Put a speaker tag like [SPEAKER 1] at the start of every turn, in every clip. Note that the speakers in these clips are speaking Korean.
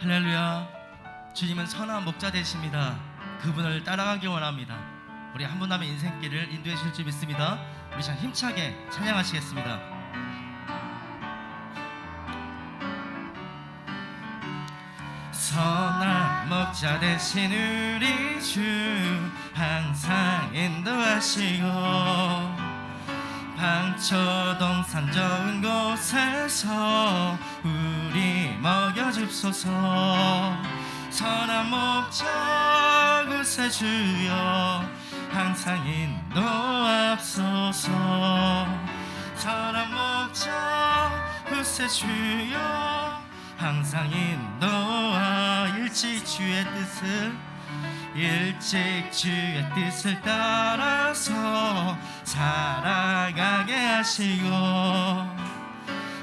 [SPEAKER 1] 할렐루야. 주님은 선한 목자 되십니다. 그분을 따라가기 원합니다. 우리 한 분 남의 인생길을 인도해 주실 줄 믿습니다. 우리 참 힘차게 찬양하시겠습니다. 선한 목자 되신 우리 주 항상 인도하시고 방초동산 좋은 곳에서 우리 먹여줍소서. 선한 목자 곳에 주여 항상 인도하소서. 선한 목자 곳에 주여 항상 인도하. 일찍 주의 뜻을 따라서 살아가게 하시고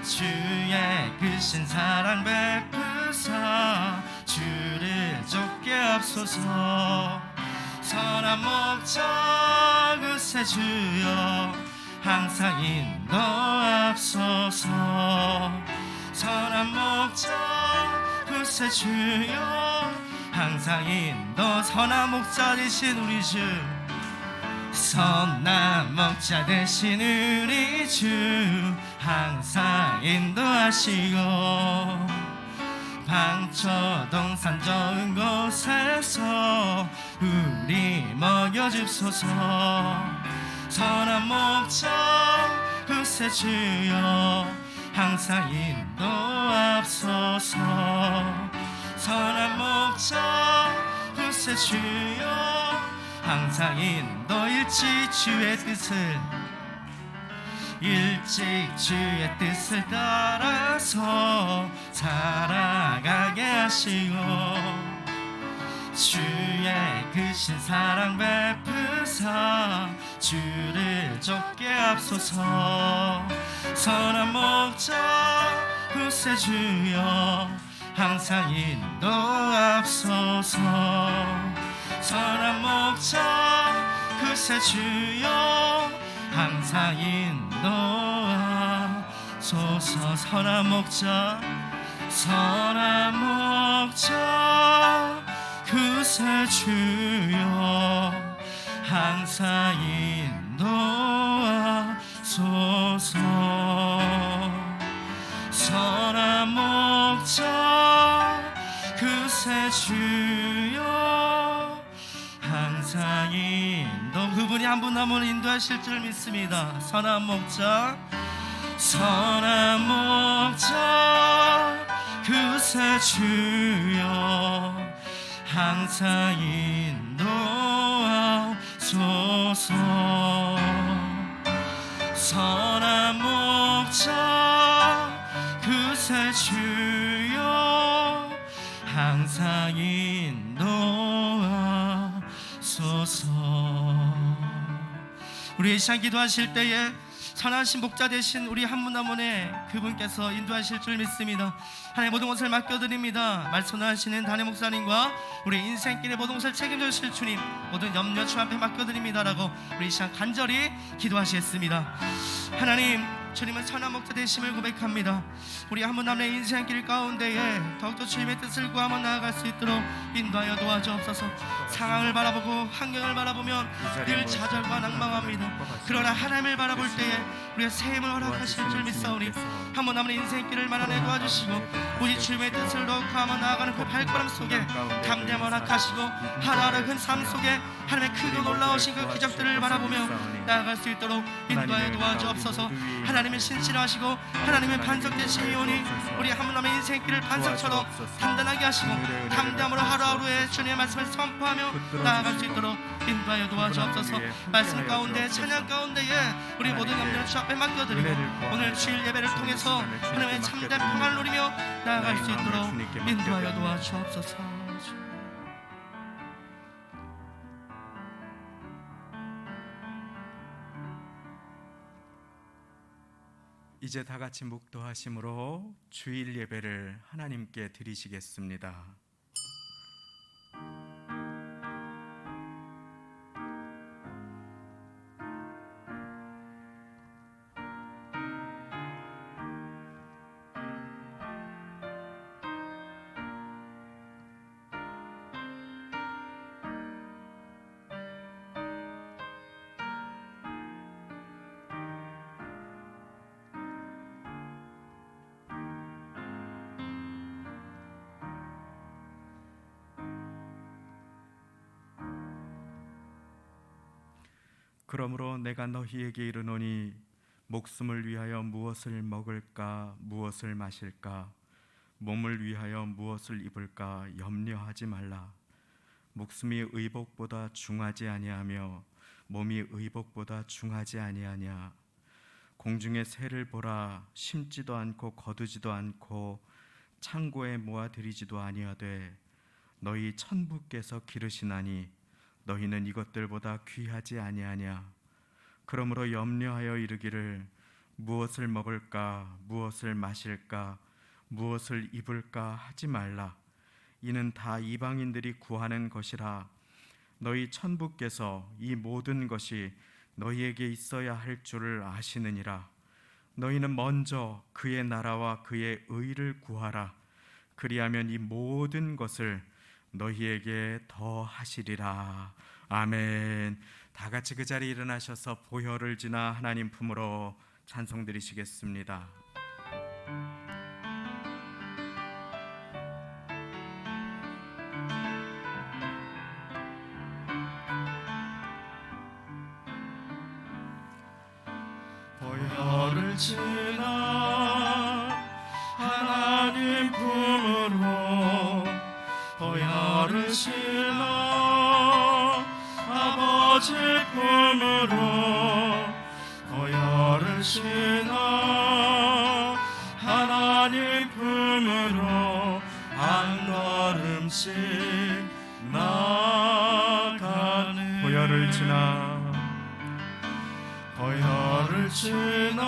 [SPEAKER 1] 주의 크신 사랑 베푸사 주를 쫓게 앞소서. 선한 목자 그새 주여 항상 인도하소서. 선한 목자 그새 주여 항상 인도. 선한 목자 되신 우리 주 선한 목자 되신 우리 주 항상 인도하시고 방초동산 좋은 곳에서 우리 먹여줍소서. 선한 목자 그새 주여 항상 인도하소서. 선한 목자 그새 주여 항상 인도. 일찍 주의 뜻을 따라서 살아가게 하시고 주의 크신 사랑 베푸사 주를 쫓게 앞소서. 선한 목자 그새 주여 항상 인도하소서. 선한 목자 그새 주여 항상 인도하소서. 선한 목자 그새 주여 항상 인도하소서. 선한 목자 그새 주여 항상 인도. 그분이 한 분 남을 인도하실 줄 믿습니다. 선한 목자 그새 주여 항상 인도하소서. 선한 목자 그새 주여 항상 인도하소서. 우리 이 시간 기도하실 때에 선하신 목자 되신 우리 한 분 한 분의 그분께서 인도하실 줄 믿습니다. 하나님 모든 것을 맡겨드립니다. 말씀하시는 담임 목사님과 우리 인생길의 모든 것을 책임져 주실 주님 모든 염려 주 앞에 맡겨드립니다라고 우리 이 시간 간절히 기도하시겠습니다. 하나님 주님은 선한 목자 되심을 고백합니다. 우리 한 분 남의 인생길 가운데에 더욱더 주님의 뜻을 구하며 나아갈 수 있도록 인도하여 도와주옵소서. 상황을 바라보고 환경을 바라보면 늘 좌절과 낭망합니다. 그러나 하나님을 바라볼 때에 우리가 새 힘을 허락하실 줄 믿사오니 한 분 남은 인생길을 마련해 도와주시고 우리 주님의 뜻을 더욱하며 나아가는 그 발걸음 속에 담대함 허락하시고 하루하루 큰 삶 속에 하나님의 크고 놀라우신 그 기적들을 바라보며 나아갈 수 있도록 인도하여 도와주옵소서. 하나님의 신실하시고 하나님의 반석 되시오니 우리 한 분 남의 인생길을 반석처럼 단단하게 하시고 담대함으로 하루하루의 주님의 말씀을 선포하며 나아갈 수 있도록 인도하여 도와주옵소서. 말씀 가운데 찬양 가운데에 우리 모든 염려를 주 앞에 맡겨드리고 오늘 주일 예배를 통해서 하나님의 참된 평안을 누리며 나아갈 수 있도록 인도하여 도와주옵소서.
[SPEAKER 2] 이제 다 같이 묵도하심으로 주일 예배를 하나님께 드리시겠습니다. 그러므로 내가 너희에게 이르노니 목숨을 위하여 무엇을 먹을까 무엇을 마실까 몸을 위하여 무엇을 입을까 염려하지 말라. 목숨이 의복보다 중하지 아니하며 몸이 의복보다 중하지 아니하냐. 공중의 새를 보라. 심지도 않고 거두지도 않고 창고에 모아들이지도 아니하되 너희 천부께서 기르시나니 너희는 이것들보다 귀하지 아니하냐. 그러므로 염려하여 이르기를 무엇을 먹을까 무엇을 마실까 무엇을 입을까 하지 말라. 이는 다 이방인들이 구하는 것이라. 너희 천부께서 이 모든 것이 너희에게 있어야 할 줄을 아시느니라. 너희는 먼저 그의 나라와 그의 의를 구하라. 그리하면 이 모든 것을 너희에게 더하시리라. 아멘. 다 같이 그 자리에 일어나셔서 보혈을 지나 하나님 품으로 찬송 드리시겠습니다.
[SPEAKER 1] 보혈을 지나 하나님 품으로 보혈을 지나 아버지 품으로 보혈을 지나 하나님 품으로 한 걸음씩 나가네.
[SPEAKER 2] 보혈을 지나
[SPEAKER 1] 보혈을 지나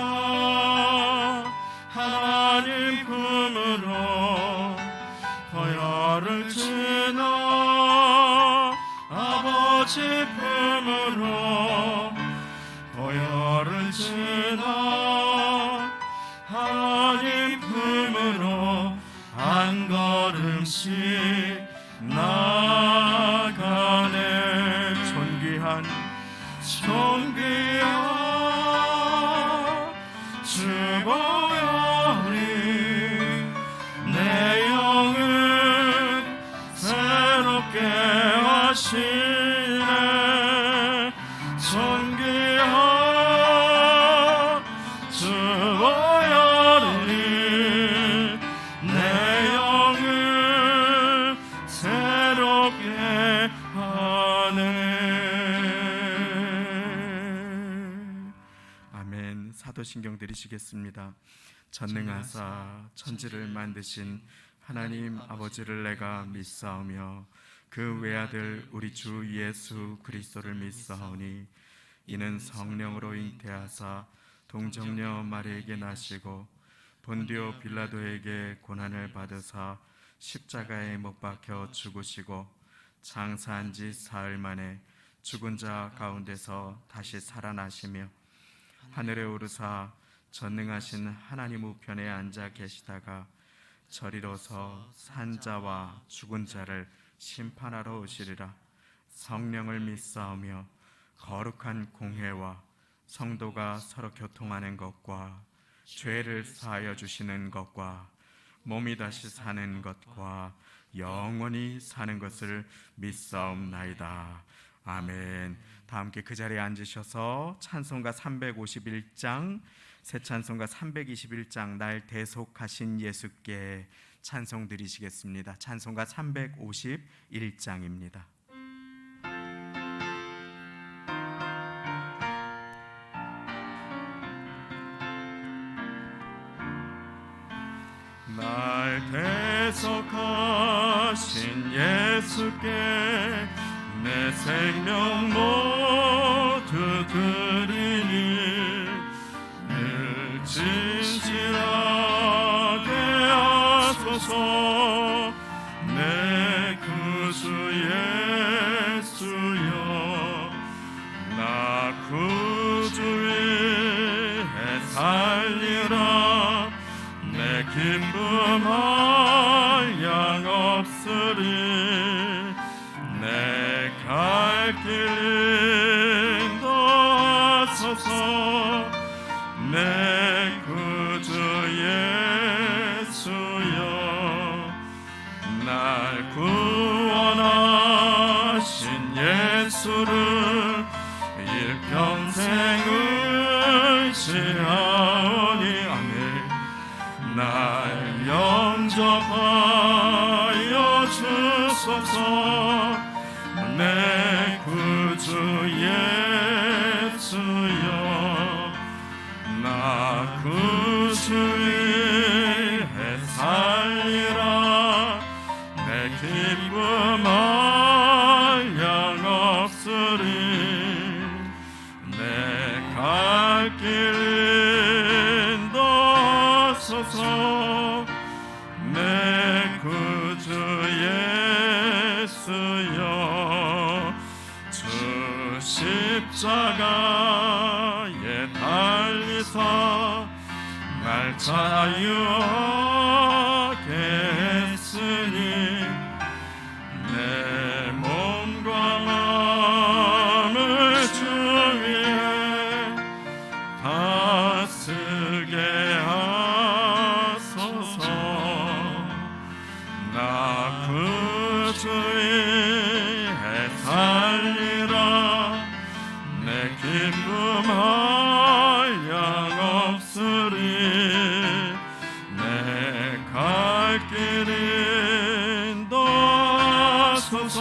[SPEAKER 1] 하나님 품으로 보혈을 지나 아버지 품으로 보혈을 지나 하나님 품으로 한 걸음씩 나가네. 존귀한 주 보혈이 내 영을 새롭게 하시네. 존귀한 주 보혈이 내 영을 새롭게 하네.
[SPEAKER 2] 아멘. 사도신경 드리시겠습니다. 전능하사 천지를 만드신 하나님 아버지를 내가 믿사오며 그 외아들 우리 주 예수 그리스도를 믿사오니 이는 성령으로 잉태하사 동정녀 마리에게 나시고 본디오 빌라도에게 고난을 받으사 십자가에 못 박혀 죽으시고 장사한 지 사흘 만에 죽은 자 가운데서 다시 살아나시며 하늘에 오르사 전능하신 하나님 우편에 앉아 계시다가 저리로서 산 자와 죽은 자를 심판하러 오시리라. 성령을 믿사오며 거룩한 공회와 성도가 서로 교통하는 것과 죄를 사하여 주시는 것과 몸이 다시 사는 것과 영원히 사는 것을 믿사옵나이다. 아멘. 다 함께 그 자리에 앉으셔서 찬송가 351장, 새 찬송가 321장 날 대속하신 예수께 찬송 드리시겠습니다. 찬송가 351장입니다.
[SPEAKER 1] 날 대속하신 예수께 내 생명 모두 드리니 늘 진실하게 하소서. 내 구주 예수여 나 구주 위에 살리라. 내 기쁨 한량 없으리. 내 갈 길 인도하소서. 내 구주 예수여 날 구원하신 예수를 일평
[SPEAKER 2] 날 영접하여 주소서. 내 구주 예수여, 나 구주의 살리라. 내 기쁨 한량없으리. 내 갈 길 인도하소서. 내 구주 예수여, 주 십자가에 달리사 날 자유하게 했으니 내 몸과 마음을 주 위에 다스게 하소서. 나 구주의 살리라. 내 기쁨 한량없으리. 내 갈 길 인도하소서.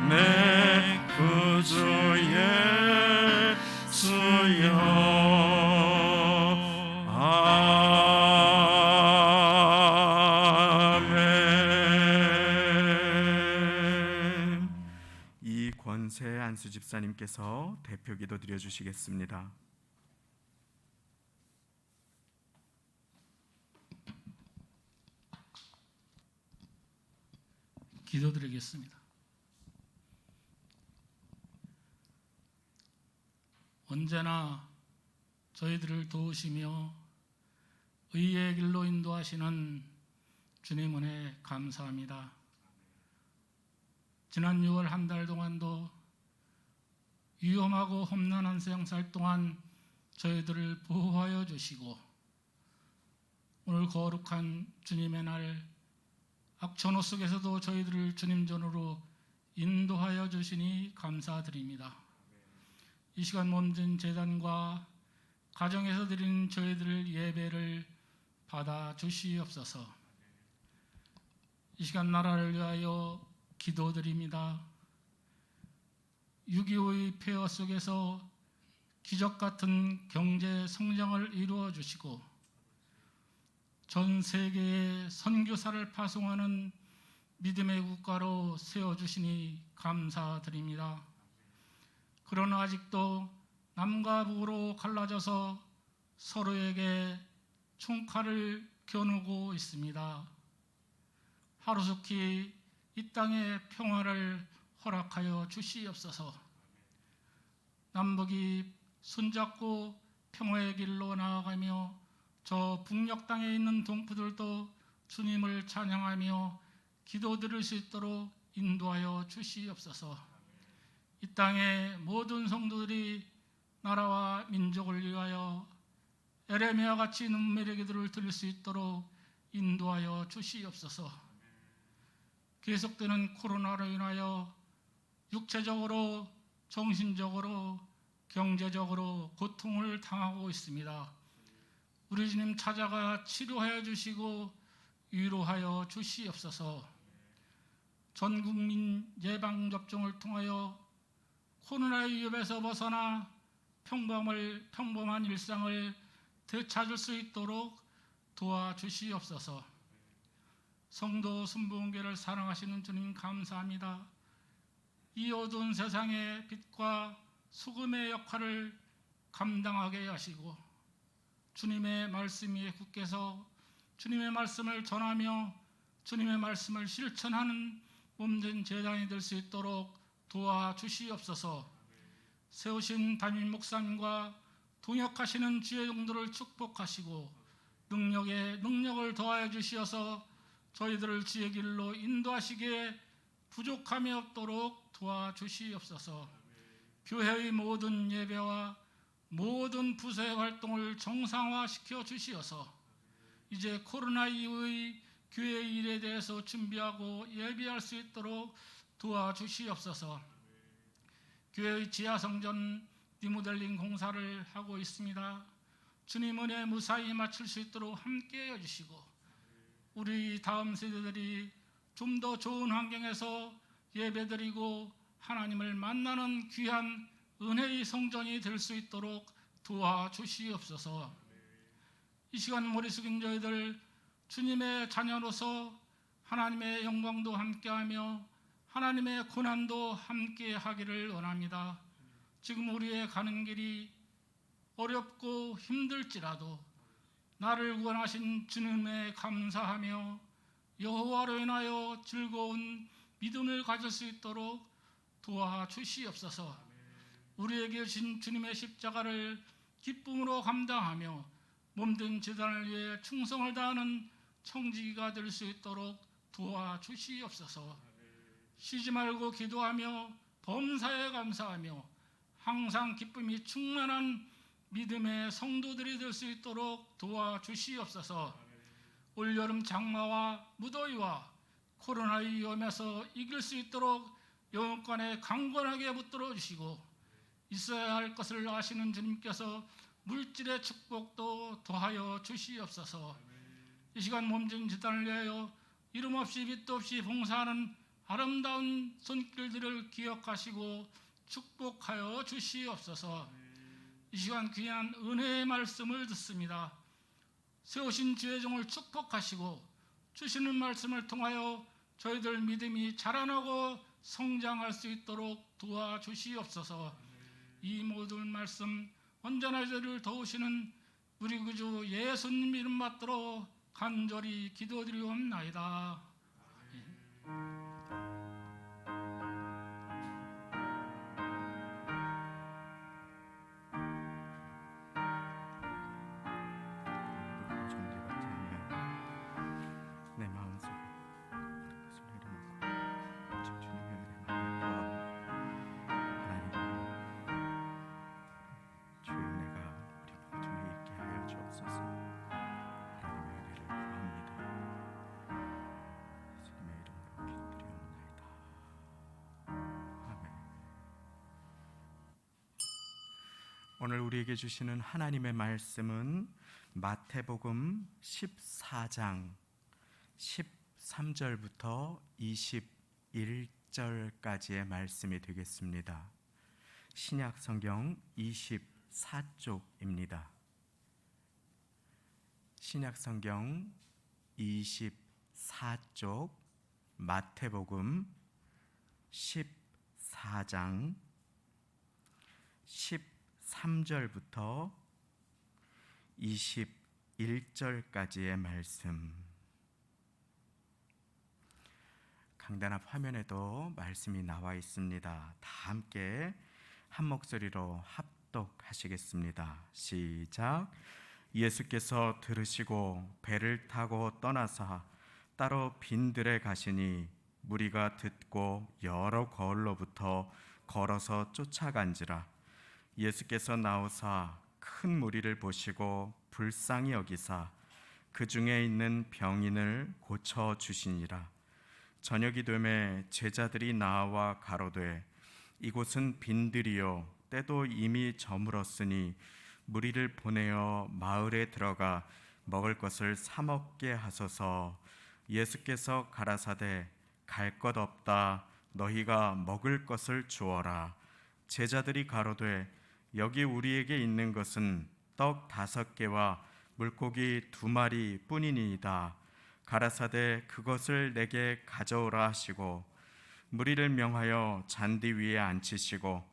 [SPEAKER 2] 내 구주 예수여. 아멘. 이 권세 안수 집사님께서 대표 기도 드려 주시겠습니다.
[SPEAKER 3] 기도드리겠습니다. 언제나 저희들을 도우시며 의의 길로 인도하시는 주님 은혜 감사합니다. 지난 6월 한 달 동안도 위험하고 험난한 생살 동안 저희들을 보호하여 주시고 오늘 거룩한 주님의 날 악천후 속에서도 저희들을 주님 전으로 인도하여 주시니 감사드립니다. 이 시간 몸진 제단과 가정에서 드리는 저희들 예배를 받아 주시옵소서. 이 시간 나라를 위하여 기도드립니다. 6.25의 폐허 속에서 기적 같은 경제 성장을 이루어 주시고 전 세계에 선교사를 파송하는 믿음의 국가로 세워주시니 감사드립니다. 그러나 아직도 남과 북으로 갈라져서 서로에게 총칼을 겨누고 있습니다. 하루속히 이 땅의 평화를 허락하여 주시옵소서. 남북이 손잡고 평화의 길로 나아가며 저 북녘 땅에 있는 동포들도 주님을 찬양하며 기도 드릴 수 있도록 인도하여 주시옵소서. 이 땅의 모든 성도들이 나라와 민족을 위하여 에레미야와 같이 눈물의 기도를 드릴 수 있도록 인도하여 주시옵소서. 계속되는 코로나로 인하여 육체적으로, 정신적으로, 경제적으로 고통을 당하고 있습니다. 우리 주님 찾아가 치료하여 주시고 위로하여 주시옵소서. 전 국민 예방접종을 통하여 코로나의 위협에서 벗어나 평범한 일상을 되찾을 수 있도록 도와주시옵소서. 성도 순부원교를 사랑하시는 주님 감사합니다. 이 어두운 세상의 빛과 소금의 역할을 감당하게 하시고 주님의 말씀 위에 굳게서 주님의 말씀을 전하며 주님의 말씀을 실천하는 몸된 제단이 될 수 있도록 도와주시옵소서. 세우신 담임 목사님과 동역하시는 주의 종들을 축복하시고 능력을 더하여 주시어서 저희들을 주의 길로 인도하시기에 부족함이 없도록 도와주시옵소서. 교회의 모든 예배와 모든 부세 활동을 정상화시켜 주시어서 이제 코로나 이후의 교회 일에 대해서 준비하고 예비할 수 있도록 도와주시옵소서. 교회의 지하성전 리모델링 공사를 하고 있습니다. 주님 은혜 무사히 마칠 수 있도록 함께 해주시고 우리 다음 세대들이 좀 더 좋은 환경에서 예배드리고 하나님을 만나는 귀한 은혜의 성전이 될 수 있도록 도와주시옵소서. 이 시간 머리 숙인 저희들 주님의 자녀로서 하나님의 영광도 함께하며 하나님의 고난도 함께하기를 원합니다. 지금 우리의 가는 길이 어렵고 힘들지라도 나를 구원하신 주님에 감사하며 여호와로 인하여 즐거운 믿음을 가질 수 있도록 도와주시옵소서. 우리에게 주신 주님의 십자가를 기쁨으로 감당하며 몸된 제단을 위해 충성을 다하는 청지기가 될 수 있도록 도와주시옵소서. 쉬지 말고 기도하며 범사에 감사하며 항상 기쁨이 충만한 믿음의 성도들이 될 수 있도록 도와주시옵소서. 올여름 장마와 무더위와 코로나의 위험에서 이길 수 있도록 영혼간에 강건하게 붙들어 주시고 있어야 할 것을 아시는 주님께서 물질의 축복도 더하여 주시옵소서. 이 시간 몸진 지단을 위하여 이름 없이 빛도 없이 봉사하는 아름다운 손길들을 기억하시고 축복하여 주시옵소서. 이 시간 귀한 은혜의 말씀을 듣습니다. 세우신 주의 종을 축복하시고 주시는 말씀을 통하여 저희들 믿음이 자라나고 성장할 수 있도록 도와주시옵소서. 이 모든 말씀 언제나 저희를 도우시는 우리 구주 예수님 이름 받들어 간절히 기도드리옵나이다.
[SPEAKER 2] 정죄받지 아니하고 내 마음속에 그것을 내려놓고 오직 주님의 은혜만 구하고 하나님 주의 은혜가 우리 모두에 있게 하여 주옵소서. 하나님의 은혜를 구합니다. 예수님의 이름으로 기도드리옵나이다. 아멘. 오늘 우리에게 주시는 하나님의 말씀은 마태복음 14장 13절부터 21절까지의 말씀이 되겠습니다. 신약 성경 24쪽입니다. 신약 성경 24쪽 마태복음 14장 13절부터 21절까지의 말씀. 강단 앞 화면에도 말씀이 나와 있습니다. 다 함께 한 목소리로 합독하시겠습니다. 시작. 예수께서 들으시고 배를 타고 떠나사 따로 빈들에 가시니 무리가 듣고 여러 거울로부터 걸어서 쫓아간지라. 예수께서 나오사 큰 무리를 보시고 불쌍히 여기사 그 중에 있는 병인을 고쳐 주시니라. 저녁이 되매 제자들이 나와 가로되 이곳은 빈들이요 때도 이미 저물었으니 무리를 보내어 마을에 들어가 먹을 것을 사 먹게 하소서. 예수께서 가라사대 갈 것 없다. 너희가 먹을 것을 주어라. 제자들이 가로되 여기 우리에게 있는 것은 떡 5개와 물고기 2마리 뿐이니이다. 가라사대 그것을 내게 가져오라 하시고 무리를 명하여 잔디 위에 앉히시고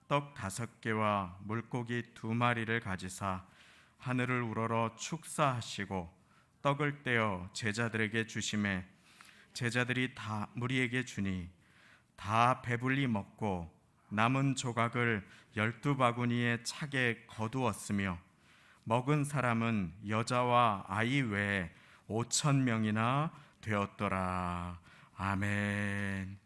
[SPEAKER 2] 떡 5개와 물고기 2마리를 가지사 하늘을 우러러 축사하시고 떡을 떼어 제자들에게 주시매 제자들이 다 무리에게 주니 다 배불리 먹고 남은 조각을 12바구니에 차게 거두었으며 먹은 사람은 여자와 아이 외에 5,000명이나 되었더라. 아멘.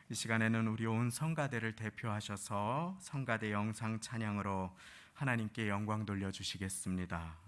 [SPEAKER 2] 이 시간에는 우리 온 성가대를 대표하셔서 성가대 영상 찬양으로 하나님께 영광 돌려주시겠습니다.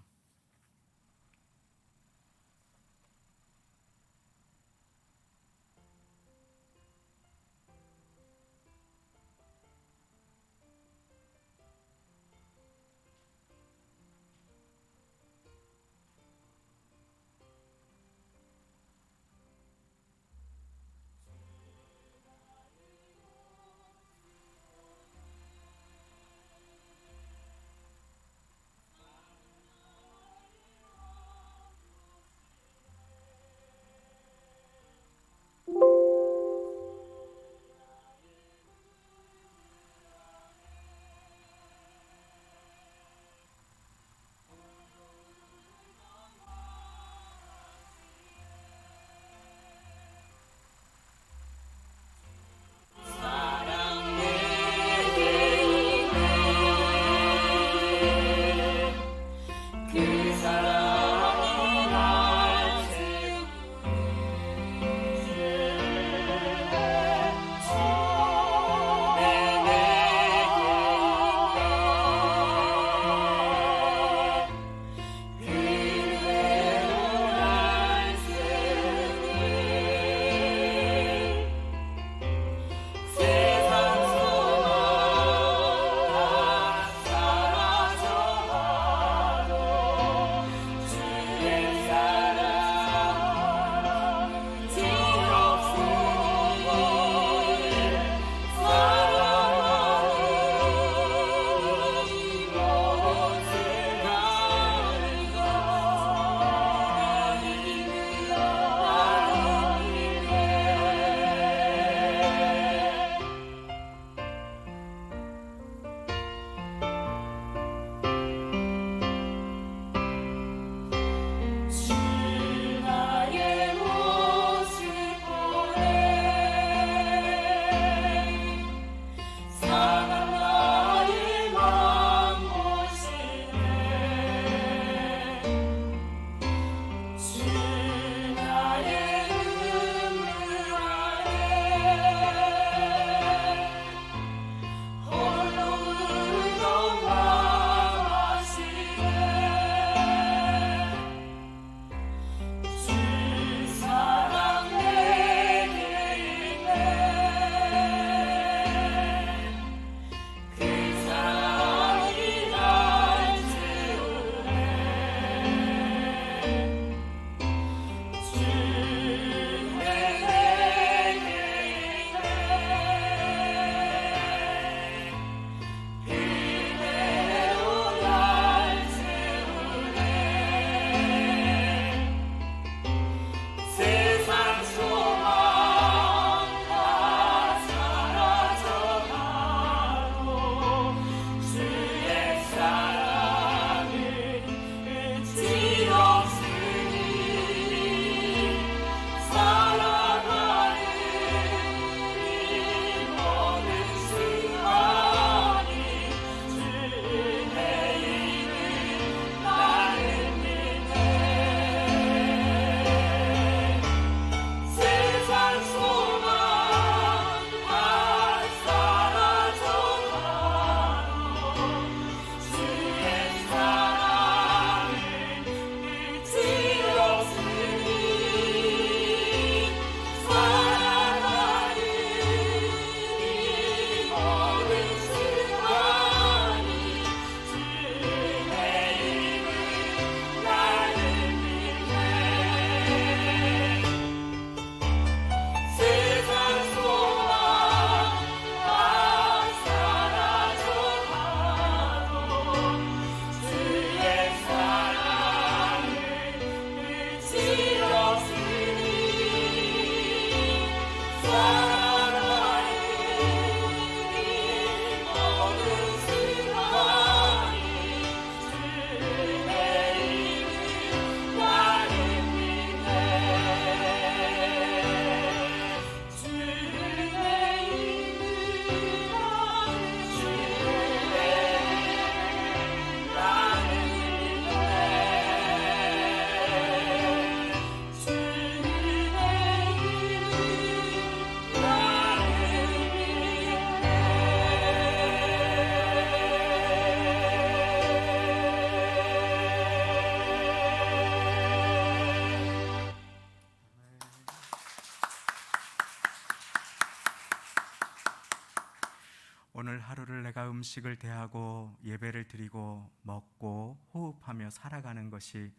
[SPEAKER 2] 오늘 하루를 내가 음식을 대하고 예배를 드리고 먹고 호흡하며 살아가는 것이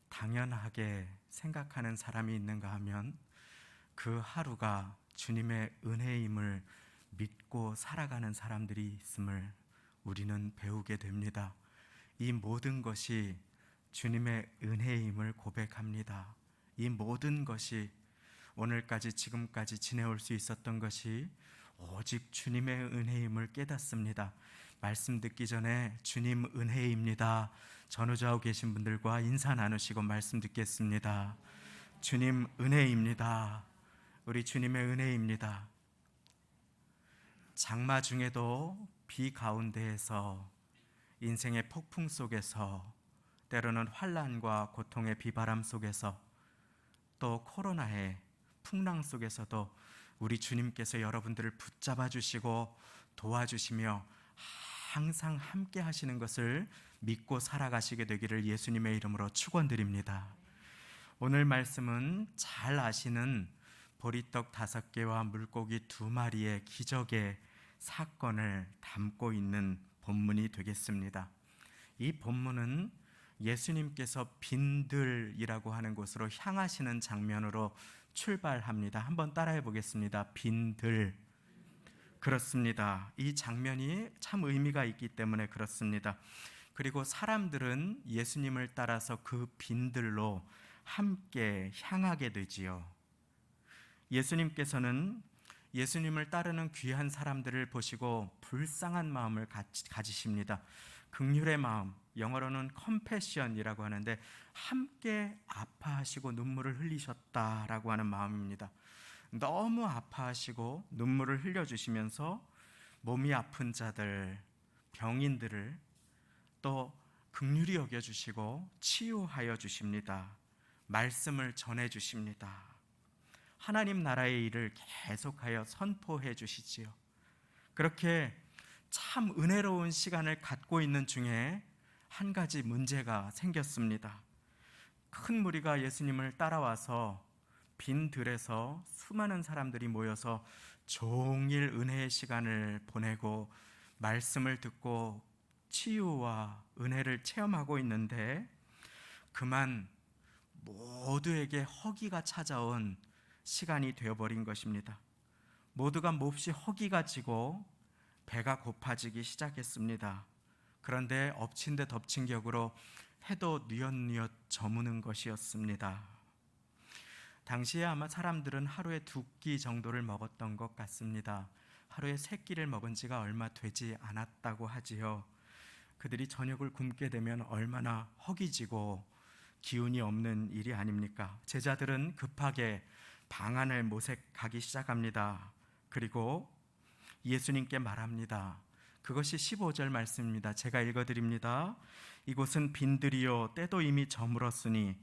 [SPEAKER 2] 당연하게 생각하는 사람이 있는가 하면 그 하루가 주님의 은혜임을 믿고 살아가는 사람들이 있음을 우리는 배우게 됩니다. 이 모든 것이 주님의 은혜임을 고백합니다. 이 모든 것이 오늘까지 지금까지 지내올 수 있었던 것이 오직 주님의 은혜임을 깨닫습니다. 말씀 듣기 전에 주님 은혜입니다. 전후좌우 계신 분들과 인사 나누시고 말씀 듣겠습니다. 주님 은혜입니다. 우리 주님의 은혜입니다. 장마 중에도 비 가운데에서 인생의 폭풍 속에서 때로는 환난과 고통의 비바람 속에서 또 코로나의 풍랑 속에서도 우리 주님께서 여러분들을 붙잡아 주시고 도와주시며 항상 함께 하시는 것을 믿고 살아가시게 되기를 예수님의 이름으로 축원드립니다. 오늘 말씀은 잘 아시는 보리떡 5개와 물고기 2마리의 기적의 사건을 담고 있는 본문이 되겠습니다. 이 본문은 예수님께서 빈들이라고 하는 곳으로 향하시는 장면으로 출발합니다. 한번 따라해 보겠습니다. 빈들. 그렇습니다. 이 장면이 참 의미가 있기 때문에 그렇습니다. 그리고 사람들은 예수님을 따라서 그 빈들로 함께 향하게 되지요. 예수님께서는 예수님을 따르는 귀한 사람들을 보시고 불쌍한 마음을 가지십니다. 긍휼의 마음, 영어로는 컴패션이라고 하는데 함께 아파하시고 눈물을 흘리셨다라고 하는 마음입니다. 너무 아파하시고 눈물을 흘려주시면서 몸이 아픈 자들, 병인들을 또 긍휼히 여겨주시고 치유하여 주십니다. 말씀을 전해주십니다. 하나님 나라의 일을 계속하여 선포해 주시지요. 그렇게 참 은혜로운 시간을 갖고 있는 중에 한 가지 문제가 생겼습니다. 큰 무리가 예수님을 따라와서 빈 들에서 수많은 사람들이 모여서 종일 은혜의 시간을 보내고 말씀을 듣고 치유와 은혜를 체험하고 있는데 그만 모두에게 허기가 찾아온 시간이 되어버린 것입니다. 모두가 몹시 허기가 지고 배가 고파지기 시작했습니다. 그런데 엎친 데 덮친 격으로 해도 뉘엿뉘엿 저무는 것이었습니다. 당시에 아마 사람들은 하루에 2끼 정도를 먹었던 것 같습니다. 하루에 3끼를 먹은 지가 얼마 되지 않았다고 하지요. 그들이 저녁을 굶게 되면 얼마나 허기지고 기운이 없는 일이 아닙니까? 제자들은 급하게 방안을 모색하기 시작합니다. 그리고 예수님께 말합니다. 그것이 15절 말씀입니다. 제가 읽어드립니다. 이곳은 빈들이요 때도 이미 저물었으니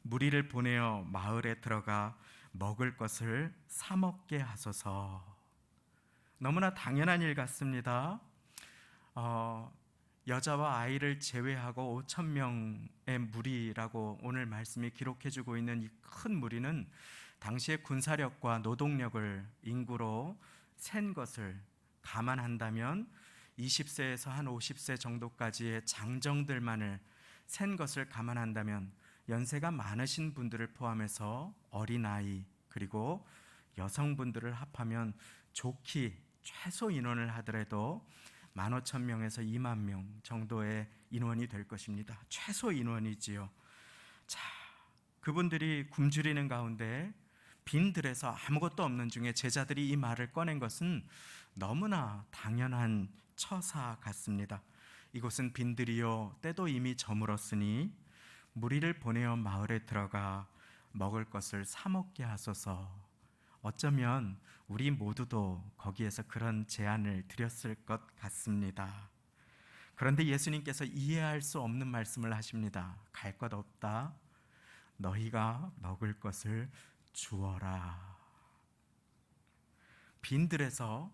[SPEAKER 2] 무리를 보내어 마을에 들어가 먹을 것을 사 먹게 하소서. 너무나 당연한 일 같습니다. 여자와 아이를 제외하고 5,000명의 무리라고 오늘 말씀이 기록해주고 있는 이 큰 무리는 당시의 군사력과 노동력을 인구로 센 것을 감안한다면 20세에서 한 50세 정도까지의 장정들만을 센 것을 감안한다면 연세가 많으신 분들을 포함해서 어린아이 그리고 여성분들을 합하면 좋기 최소 인원을 하더라도 15,000명에서 2만 명 정도의 인원이 될 것입니다. 최소 인원이지요. 자, 그분들이 굶주리는 가운데 빈들에서 아무것도 없는 중에 제자들이 이 말을 꺼낸 것은 너무나 당연한 처사 같습니다. 이곳은 빈들이요 때도 이미 저물었으니 무리를 보내어 마을에 들어가 먹을 것을 사 먹게 하소서. 어쩌면 우리 모두도 거기에서 그런 제안을 드렸을 것 같습니다. 그런데 예수님께서 이해할 수 없는 말씀을 하십니다. 갈 것 없다. 너희가 먹을 것을 주어라. 빈들에서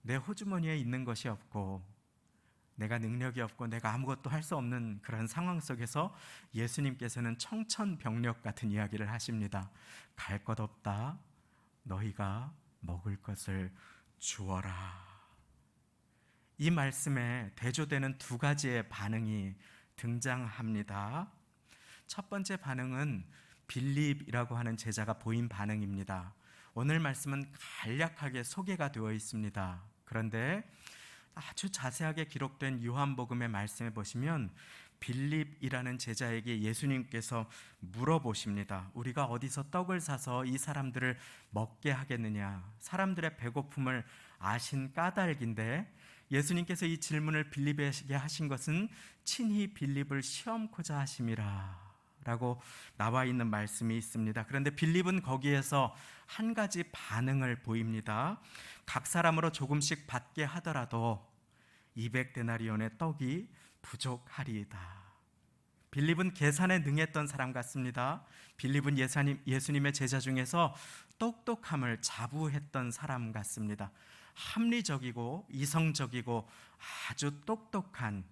[SPEAKER 2] 내 호주머니에 있는 것이 없고 내가 능력이 없고 내가 아무것도 할 수 없는 그런 상황 속에서 예수님께서는 청천벽력 같은 이야기를 하십니다. 갈 것 없다. 너희가 먹을 것을 주어라. 이 말씀에 대조되는 2가지의 반응이 등장합니다. 첫 번째 반응은 빌립이라고 하는 제자가 보인 반응입니다. 오늘 말씀은 간략하게 소개가 되어 있습니다. 그런데 아주 자세하게 기록된 요한복음의 말씀에 보시면 빌립이라는 제자에게 예수님께서 물어보십니다. 우리가 어디서 떡을 사서 이 사람들을 먹게 하겠느냐? 사람들의 배고픔을 아신 까닭인데 예수님께서 이 질문을 빌립에게 하신 것은 친히 빌립을 시험코자 하심이라 라고 나와 있는 말씀이 있습니다. 그런데 빌립은 거기에서 한 가지 반응을 보입니다. 각 사람으로 조금씩 받게 하더라도 200데나리온의 떡이 부족하리이다. 빌립은 계산에 능했던 사람 같습니다. 빌립은 예수님의 제자 중에서 똑똑함을 자부했던 사람 같습니다. 합리적이고 이성적이고 아주 똑똑한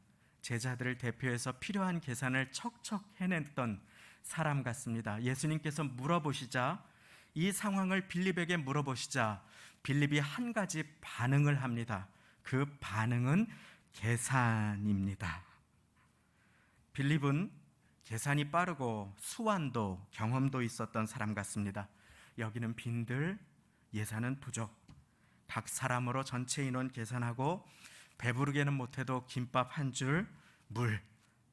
[SPEAKER 2] 제자들을 대표해서 필요한 계산을 척척 해냈던 사람 같습니다. 예수님께서 물어보시자, 이 상황을 빌립에게 물어보시자 빌립이 한 가지 반응을 합니다. 그 반응은 계산입니다. 빌립은 계산이 빠르고 수완도 경험도 있었던 사람 같습니다. 여기는 빈들, 예산은 부족. 각 사람으로 전체 인원 계산하고 배부르게는 못해도 김밥 한 줄, 물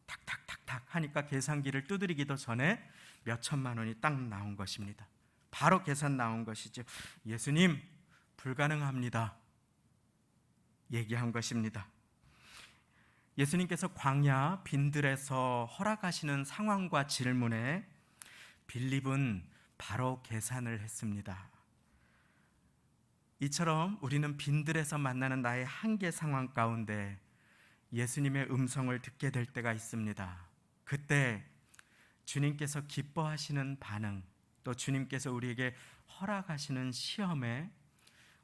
[SPEAKER 2] 탁탁탁탁 하니까 계산기를 두드리기도 전에 몇 천만 원이 딱 나온 것입니다. 바로 계산 나온 것이죠. 예수님, 불가능합니다. 얘기한 것입니다. 예수님께서 광야 빈들에서 허락하시는 상황과 질문에 빌립은 바로 계산을 했습니다. 이처럼 우리는 빈들에서 만나는 나의 한계 상황 가운데 예수님의 음성을 듣게 될 때가 있습니다. 그때 주님께서 기뻐하시는 반응, 또 주님께서 우리에게 허락하시는 시험에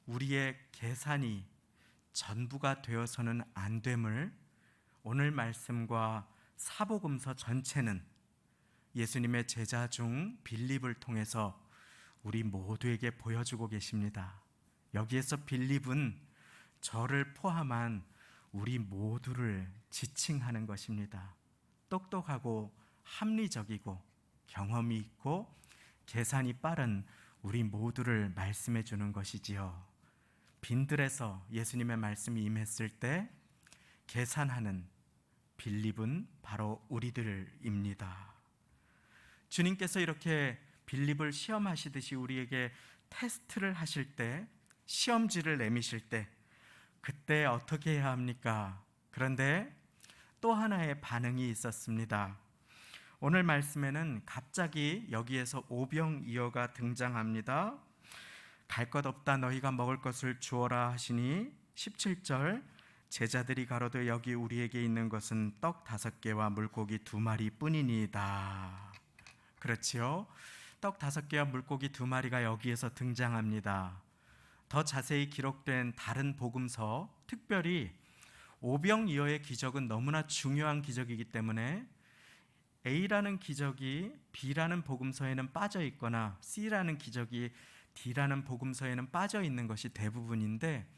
[SPEAKER 2] 우리의 계산이 전부가 되어서는 안 됨을 오늘 말씀과 사복음서 전체는 예수님의 제자 중 빌립을 통해서 우리 모두에게 보여주고 계십니다. 여기에서 빌립은 저를 포함한 우리 모두를 지칭하는 것입니다. 똑똑하고 합리적이고 경험이 있고 계산이 빠른 우리 모두를 말씀해 주는 것이지요. 빈들에서 예수님의 말씀이 임했을 때 계산하는 빌립은 바로 우리들입니다. 주님께서 이렇게 빌립을 시험하시듯이 우리에게 테스트를 하실 때, 시험지를 내미실 때 그때 어떻게 해야 합니까? 그런데 또 하나의 반응이 있었습니다. 오늘 말씀에는 갑자기 여기에서 오병이어가 등장합니다. 갈 것 없다 너희가 먹을 것을 주어라 하시니 17절 제자들이 가로되 여기 우리에게 있는 것은 떡 5개와 물고기 2마리 뿐이니이다. 그렇지요? 떡 5개와 물고기 2마리가 여기에서 등장합니다. 더 자세히 기록된 다른 복음서, 특별히 오병이어의 기적은 너무나 중요한 기적이기 때문에 A라는 기적이 B라는 복음서에는 빠져 있거나 C라는 기적이 D라는 복음서에는 빠져 있는 것이 대부분인데,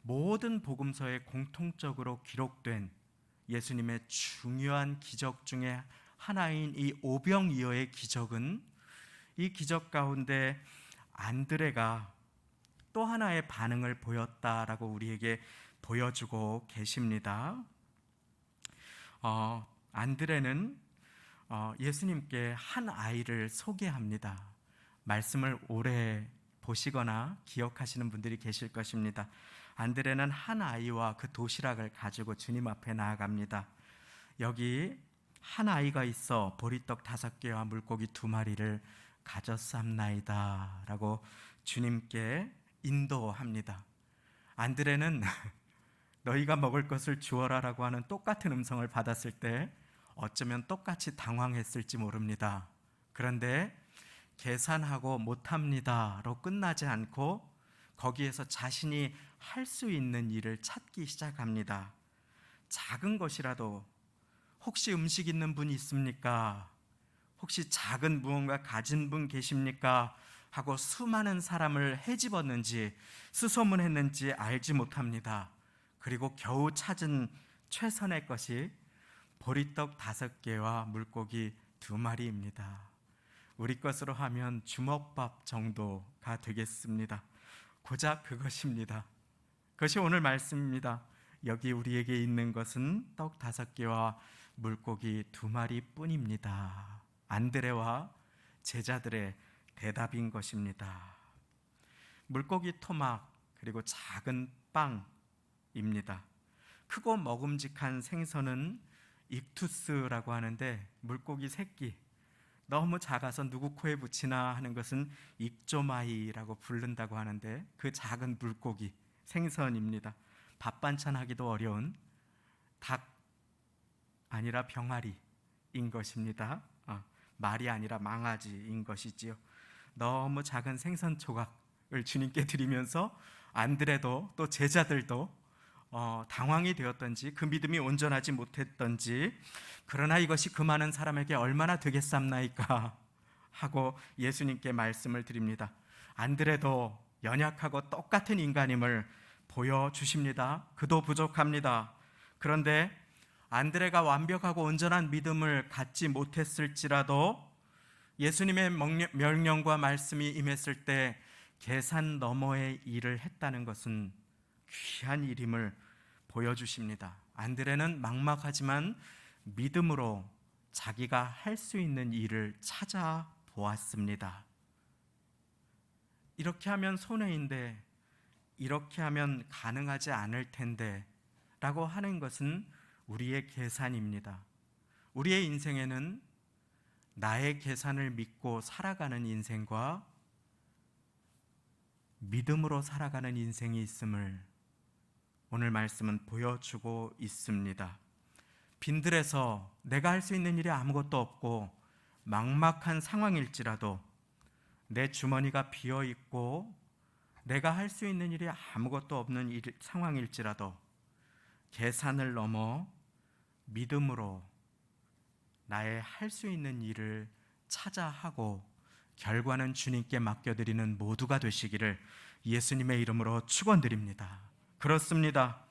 [SPEAKER 2] 모든 복음서에 공통적으로 기록된 예수님의 중요한 기적 중에 하나인 이 오병이어의 기적은, 이 기적 가운데 안드레가 또 하나의 반응을 보였다라고 우리에게 보여주고 계십니다. 안드레는 예수님께 한 아이를 소개합니다. 말씀을 오래 보시거나 기억하시는 분들이 계실 것입니다. 안드레는 한 아이와 그 도시락을 가지고 주님 앞에 나아갑니다. 여기 한 아이가 있어 보리떡 5개와 물고기 2마리를 가졌삼나이다 라고 주님께 인도합니다. 안드레는 너희가 먹을 것을 주어라 라고 하는 똑같은 음성을 받았을 때 어쩌면 똑같이 당황했을지 모릅니다. 그런데 계산하고 못합니다로 끝나지 않고 거기에서 자신이 할 수 있는 일을 찾기 시작합니다. 작은 것이라도, 혹시 음식 있는 분 있습니까? 혹시 작은 무언가 가진 분 계십니까? 하고 수많은 사람을 헤집었는지 수소문했는지 알지 못합니다. 그리고 겨우 찾은 최선의 것이 보리떡 5개와 물고기 2마리입니다. 우리 것으로 하면 주먹밥 정도가 되겠습니다. 고작 그것입니다. 그것이 오늘 말씀입니다. 여기 우리에게 있는 것은 떡 5개와 물고기 2마리 뿐입니다. 안드레와 제자들의 대답인 것입니다. 물고기 토막 그리고 작은 빵입니다. 크고 먹음직한 생선은 익투스라고 하는데, 물고기 새끼 너무 작아서 누구 코에 붙이나 하는 것은 익조마이라고 부른다고 하는데, 그 작은 물고기 생선입니다. 밥 반찬 하기도 어려운 닭 아니라 병아리, 것입니다. 말이 아니라 망아지인 것이지요. 너무 작은 생선 조각을 주님께 드리면서 안드레도 또 제자들도 당황이 되었던지 그 믿음이 온전하지 못했던지, 그러나 이것이 그 많은 사람에게 얼마나 되겠삼나이까 하고 예수님께 말씀을 드립니다. 안드레도 연약하고 똑같은 인간임을 보여주십니다. 그도 부족합니다. 그런데 안드레가 완벽하고 온전한 믿음을 갖지 못했을지라도 예수님의 명령과 말씀이 임했을 때 계산 너머의 일을 했다는 것은 귀한 일임을 보여주십니다. 안드레는 막막하지만 믿음으로 자기가 할 수 있는 일을 찾아보았습니다. 이렇게 하면 손해인데, 이렇게 하면 가능하지 않을 텐데 라고 하는 것은 우리의 계산입니다. 우리의 인생에는 나의 계산을 믿고 살아가는 인생과 믿음으로 살아가는 인생이 있음을 오늘 말씀은 보여주고 있습니다. 빈들에서 내가 할 수 있는 일이 아무것도 없고 막막한 상황일지라도, 내 주머니가 비어 있고 내가 할 수 있는 일이 아무것도 없는 상황일지라도 계산을 넘어 믿음으로 나의 할 수 있는 일을 찾아 하고 결과는 주님께 맡겨드리는 모두가 되시기를 예수님의 이름으로 축원드립니다. 그렇습니다.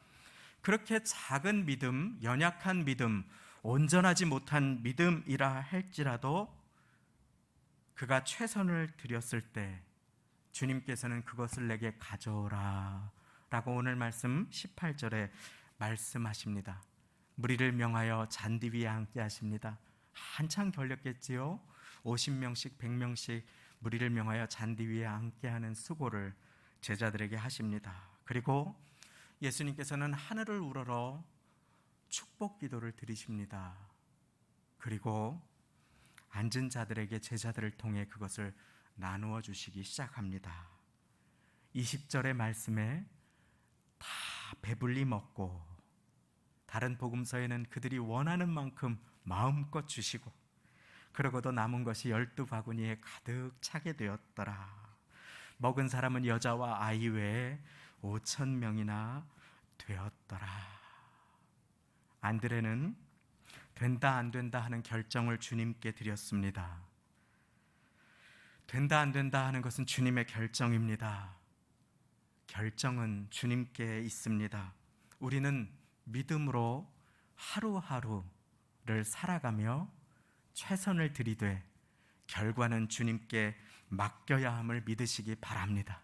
[SPEAKER 2] 그렇게 작은 믿음, 연약한 믿음, 온전하지 못한 믿음이라 할지라도 그가 최선을 들였을 때 주님께서는 그것을 내게 가져오라 라고 오늘 말씀 18절에 말씀하십니다. 무리를 명하여 잔디 위에 앉게 하십니다. 한참 걸렸겠지요. 50명씩 100명씩 무리를 명하여 잔디 위에 앉게 하는 수고를 제자들에게 하십니다. 그리고 예수님께서는 하늘을 우러러 축복 기도를 드리십니다. 그리고 앉은 자들에게 제자들을 통해 그것을 나누어 주시기 시작합니다. 20절의 말씀에 다 배불리 먹고, 다른 복음서에는 그들이 원하는 만큼 마음껏 주시고, 그러고도 남은 것이 12바구니에 가득 차게 되었더라. 먹은 사람은 여자와 아이 외에 5,000명이나 되었더라. 안드레는 된다 안 된다 하는 결정을 주님께 드렸습니다. 된다 안 된다 하는 것은 주님의 결정입니다. 결정은 주님께 있습니다. 우리는 믿음으로 하루하루를 살아가며 최선을 들이되 결과는 주님께 맡겨야 함을 믿으시기 바랍니다.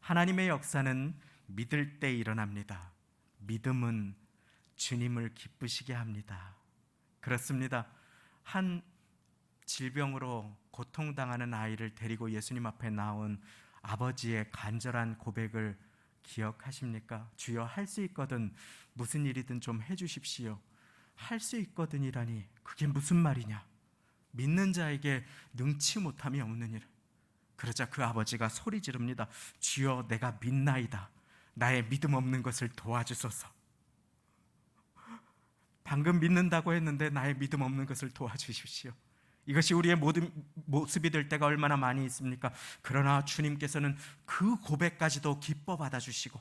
[SPEAKER 2] 하나님의 역사는 믿을 때 일어납니다. 믿음은 주님을 기쁘시게 합니다. 그렇습니다. 한 질병으로 고통당하는 아이를 데리고 예수님 앞에 나온 아버지의 간절한 고백을 기억하십니까? 주여, 할 수 있거든 무슨 일이든 좀 해주십시오. 할 수 있거든이라니 그게 무슨 말이냐? 믿는 자에게 능치 못함이 없는 일. 그러자 그 아버지가 소리 지릅니다. 주여, 내가 믿나이다. 나의 믿음 없는 것을 도와주소서. 방금 믿는다고 했는데 나의 믿음 없는 것을 도와주십시오. 이것이 우리의 모든 모습이 될 때가 얼마나 많이 있습니까? 그러나 주님께서는 그 고백까지도 기뻐 받아주시고,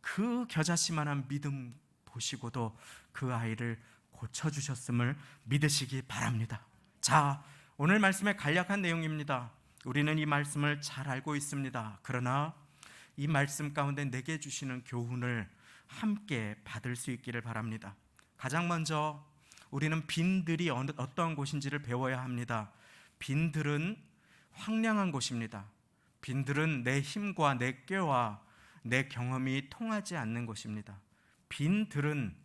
[SPEAKER 2] 그 겨자씨만한 믿음 보시고도 그 아이를 고쳐주셨음을 믿으시기 바랍니다. 자, 오늘 말씀의 간략한 내용입니다. 우리는 이 말씀을 잘 알고 있습니다. 그러나 이 말씀 가운데 내게 주시는 교훈을 함께 받을 수 있기를 바랍니다. 가장 먼저 우리는 빈들이 어떤 곳인지를 배워야 합니다. 빈들은 황량한 곳입니다. 빈들은 내 힘과 내 꾀와 내 경험이 통하지 않는 곳입니다. 빈들은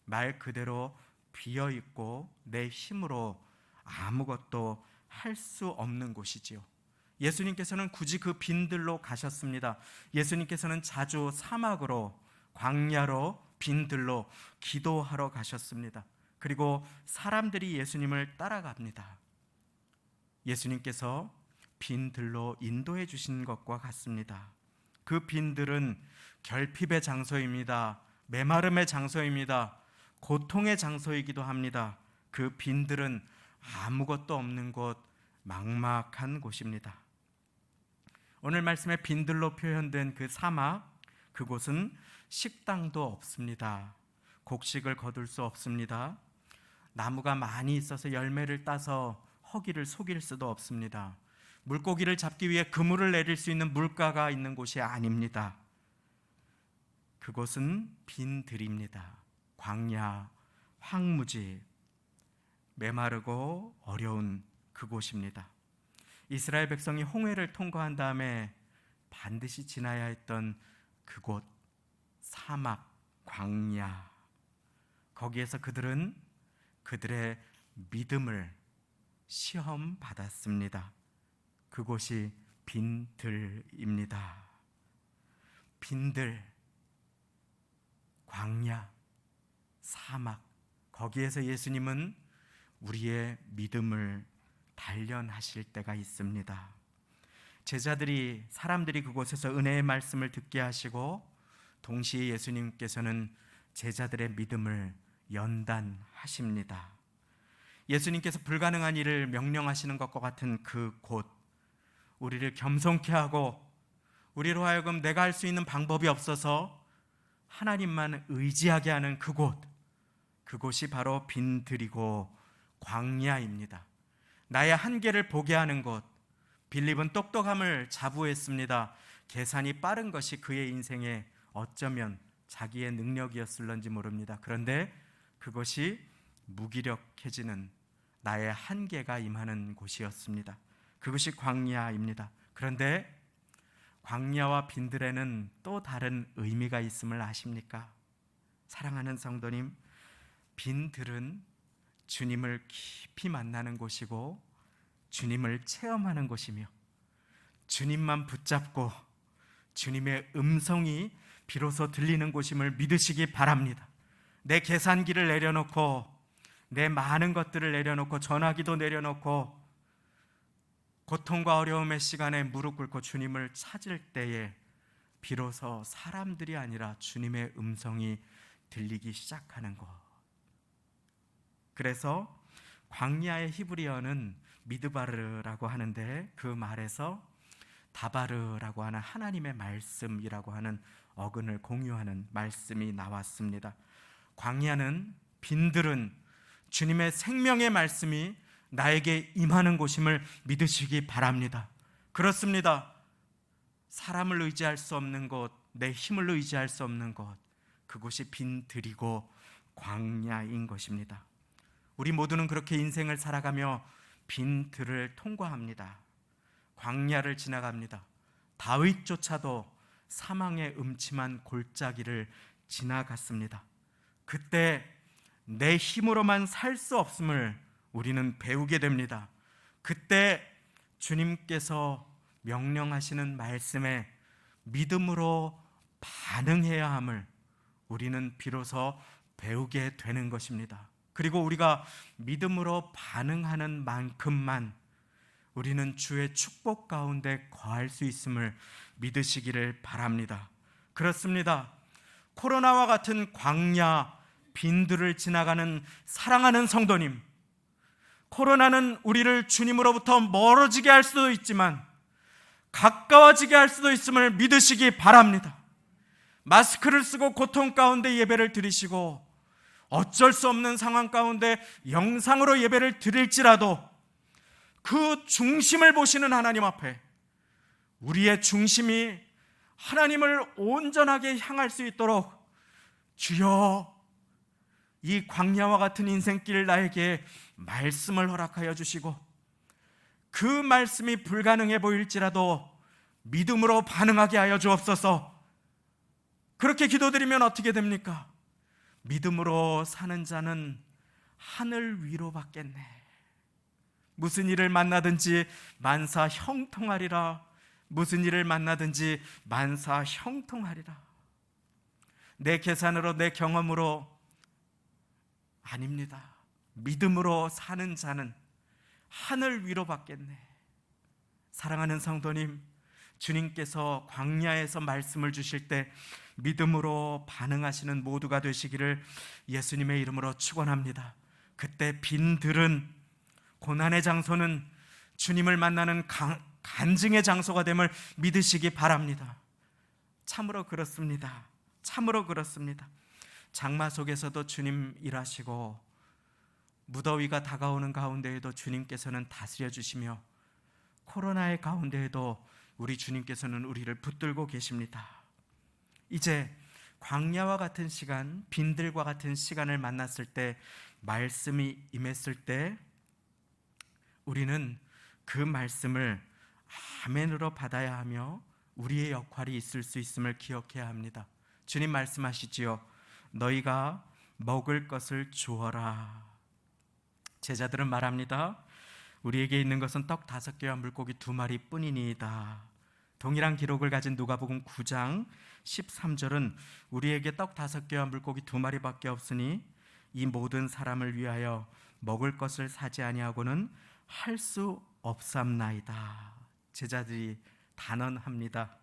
[SPEAKER 2] 말 그대로 비어있고 내 힘으로 아무것도 할 수 없는 곳이지요. 예수님께서는 굳이 그 빈들로 가셨습니다. 예수님께서는 자주 사막으로, 광야로, 빈들로 기도하러 가셨습니다. 그리고 사람들이 예수님을 따라갑니다. 예수님께서 빈들로 인도해 주신 것과 같습니다. 그 빈들은 결핍의 장소입니다. 메마름의 장소입니다. 고통의 장소이기도 합니다. 그 빈들은 아무것도 없는 곳, 막막한 곳입니다. 오늘 말씀에 빈들로 표현된 그 사막, 그곳은 식당도 없습니다. 곡식을 거둘 수 없습니다. 나무가 많이 있어서 열매를 따서 허기를 속일 수도 없습니다. 물고기를 잡기 위해 그물을 내릴 수 있는 물가가 있는 곳이 아닙니다. 그곳은 빈들입니다. 광야, 황무지, 메마르고 어려운 그곳입니다. 이스라엘 백성이 홍해를 통과한 다음에 반드시 지나야 했던 그곳, 사막, 광야. 거기에서 그들은 그들의 믿음을 시험 받았습니다. 그곳이 빈들입니다. 빈들, 광야, 사막, 거기에서 예수님은 우리의 믿음을 단련하실 때가 있습니다. 제자들이, 사람들이 그곳에서 은혜의 말씀을 듣게 하시고 동시에 예수님께서는 제자들의 믿음을 연단하십니다. 예수님께서 불가능한 일을 명령하시는 것과 같은 그 곳, 우리를 겸손케 하고 우리로 하여금 내가 할 수 있는 방법이 없어서 하나님만 의지하게 하는 그곳, 그곳이 바로 빈들이고 광야입니다. 나의 한계를 보게 하는 곳. 빌립은 똑똑함을 자부했습니다. 계산이 빠른 것이 그의 인생에 어쩌면 자기의 능력이었을런지 모릅니다. 그런데 그것이 무기력해지는 나의 한계가 임하는 곳이었습니다. 그것이 광야입니다. 그런데 광야와 빈들에는 또 다른 의미가 있음을 아십니까? 사랑하는 성도님, 빈들은 주님을 깊이 만나는 곳이고 주님을 체험하는 곳이며 주님만 붙잡고 주님의 음성이 비로소 들리는 곳임을 믿으시기 바랍니다. 내 계산기를 내려놓고 내 많은 것들을 내려놓고 전화기도 내려놓고 고통과 어려움의 시간에 무릎 꿇고 주님을 찾을 때에 비로소 사람들이 아니라 주님의 음성이 들리기 시작하는 것. 그래서 광야의 히브리어는 미드바르라고 하는데 그 말에서 다바르라고 하는 하나님의 말씀이라고 하는 어근을 공유하는 말씀이 나왔습니다. 광야는, 빈들은 주님의 생명의 말씀이 나에게 임하는 곳임을 믿으시기 바랍니다. 그렇습니다. 사람을 의지할 수 없는 곳, 내 힘을 의지할 수 없는 곳, 그곳이 빈들이고 광야인 것입니다. 우리 모두는 그렇게 인생을 살아가며 빈들을 통과합니다. 광야를 지나갑니다. 다윗조차도 사망의 음침한 골짜기를 지나갔습니다. 그때 내 힘으로만 살 수 없음을 우리는 배우게 됩니다. 그때 주님께서 명령하시는 말씀에 믿음으로 반응해야 함을 우리는 비로소 배우게 되는 것입니다. 그리고 우리가 믿음으로 반응하는 만큼만 우리는 주의 축복 가운데 거할 수 있음을 믿으시기를 바랍니다. 그렇습니다. 코로나와 같은 광야, 빈들을 지나가는 사랑하는 성도님, 코로나는 우리를 주님으로부터 멀어지게 할 수도 있지만 가까워지게 할 수도 있음을 믿으시기 바랍니다. 마스크를 쓰고 고통 가운데 예배를 드리시고 어쩔 수 없는 상황 가운데 영상으로 예배를 드릴지라도 그 중심을 보시는 하나님 앞에 우리의 중심이 하나님을 온전하게 향할 수 있도록 주여, 이 광야와 같은 인생길 나에게 말씀을 허락하여 주시고 그 말씀이 불가능해 보일지라도 믿음으로 반응하게 하여 주옵소서. 그렇게 기도드리면 어떻게 됩니까? 믿음으로 사는 자는 하늘 위로 받겠네. 무슨 일을 만나든지 만사 형통하리라. 무슨 일을 만나든지 만사 형통하리라. 내 계산으로, 내 경험으로 아닙니다. 믿음으로 사는 자는 하늘 위로 받겠네. 사랑하는 성도님, 주님께서 광야에서 말씀을 주실 때 믿음으로 반응하시는 모두가 되시기를 예수님의 이름으로 축원합니다. 그때 빈 들은, 고난의 장소는 주님을 만나는 간증의 장소가 됨을 믿으시기 바랍니다. 참으로 그렇습니다. 참으로 그렇습니다. 장마 속에서도 주님 일하시고 무더위가 다가오는 가운데에도 주님께서는 다스려 주시며 코로나의 가운데에도 우리 주님께서는 우리를 붙들고 계십니다. 이제 광야와 같은 시간, 빈들과 같은 시간을 만났을 때, 말씀이 임했을 때 우리는 그 말씀을 아멘으로 받아야 하며 우리의 역할이 있을 수 있음을 기억해야 합니다. 주님 말씀하시지요. 너희가 먹을 것을 주어라. 제자들은 말합니다. 우리에게 있는 것은 떡 5개와 물고기 2마리 뿐이니이다. 동일한 기록을 가진 누가복음 9장 13절은 우리에게 떡 5개와 물고기 2마리밖에 없으니 이 모든 사람을 위하여 먹을 것을 사지 아니하고는 할 수 없삼나이다. 제자들이 단언합니다.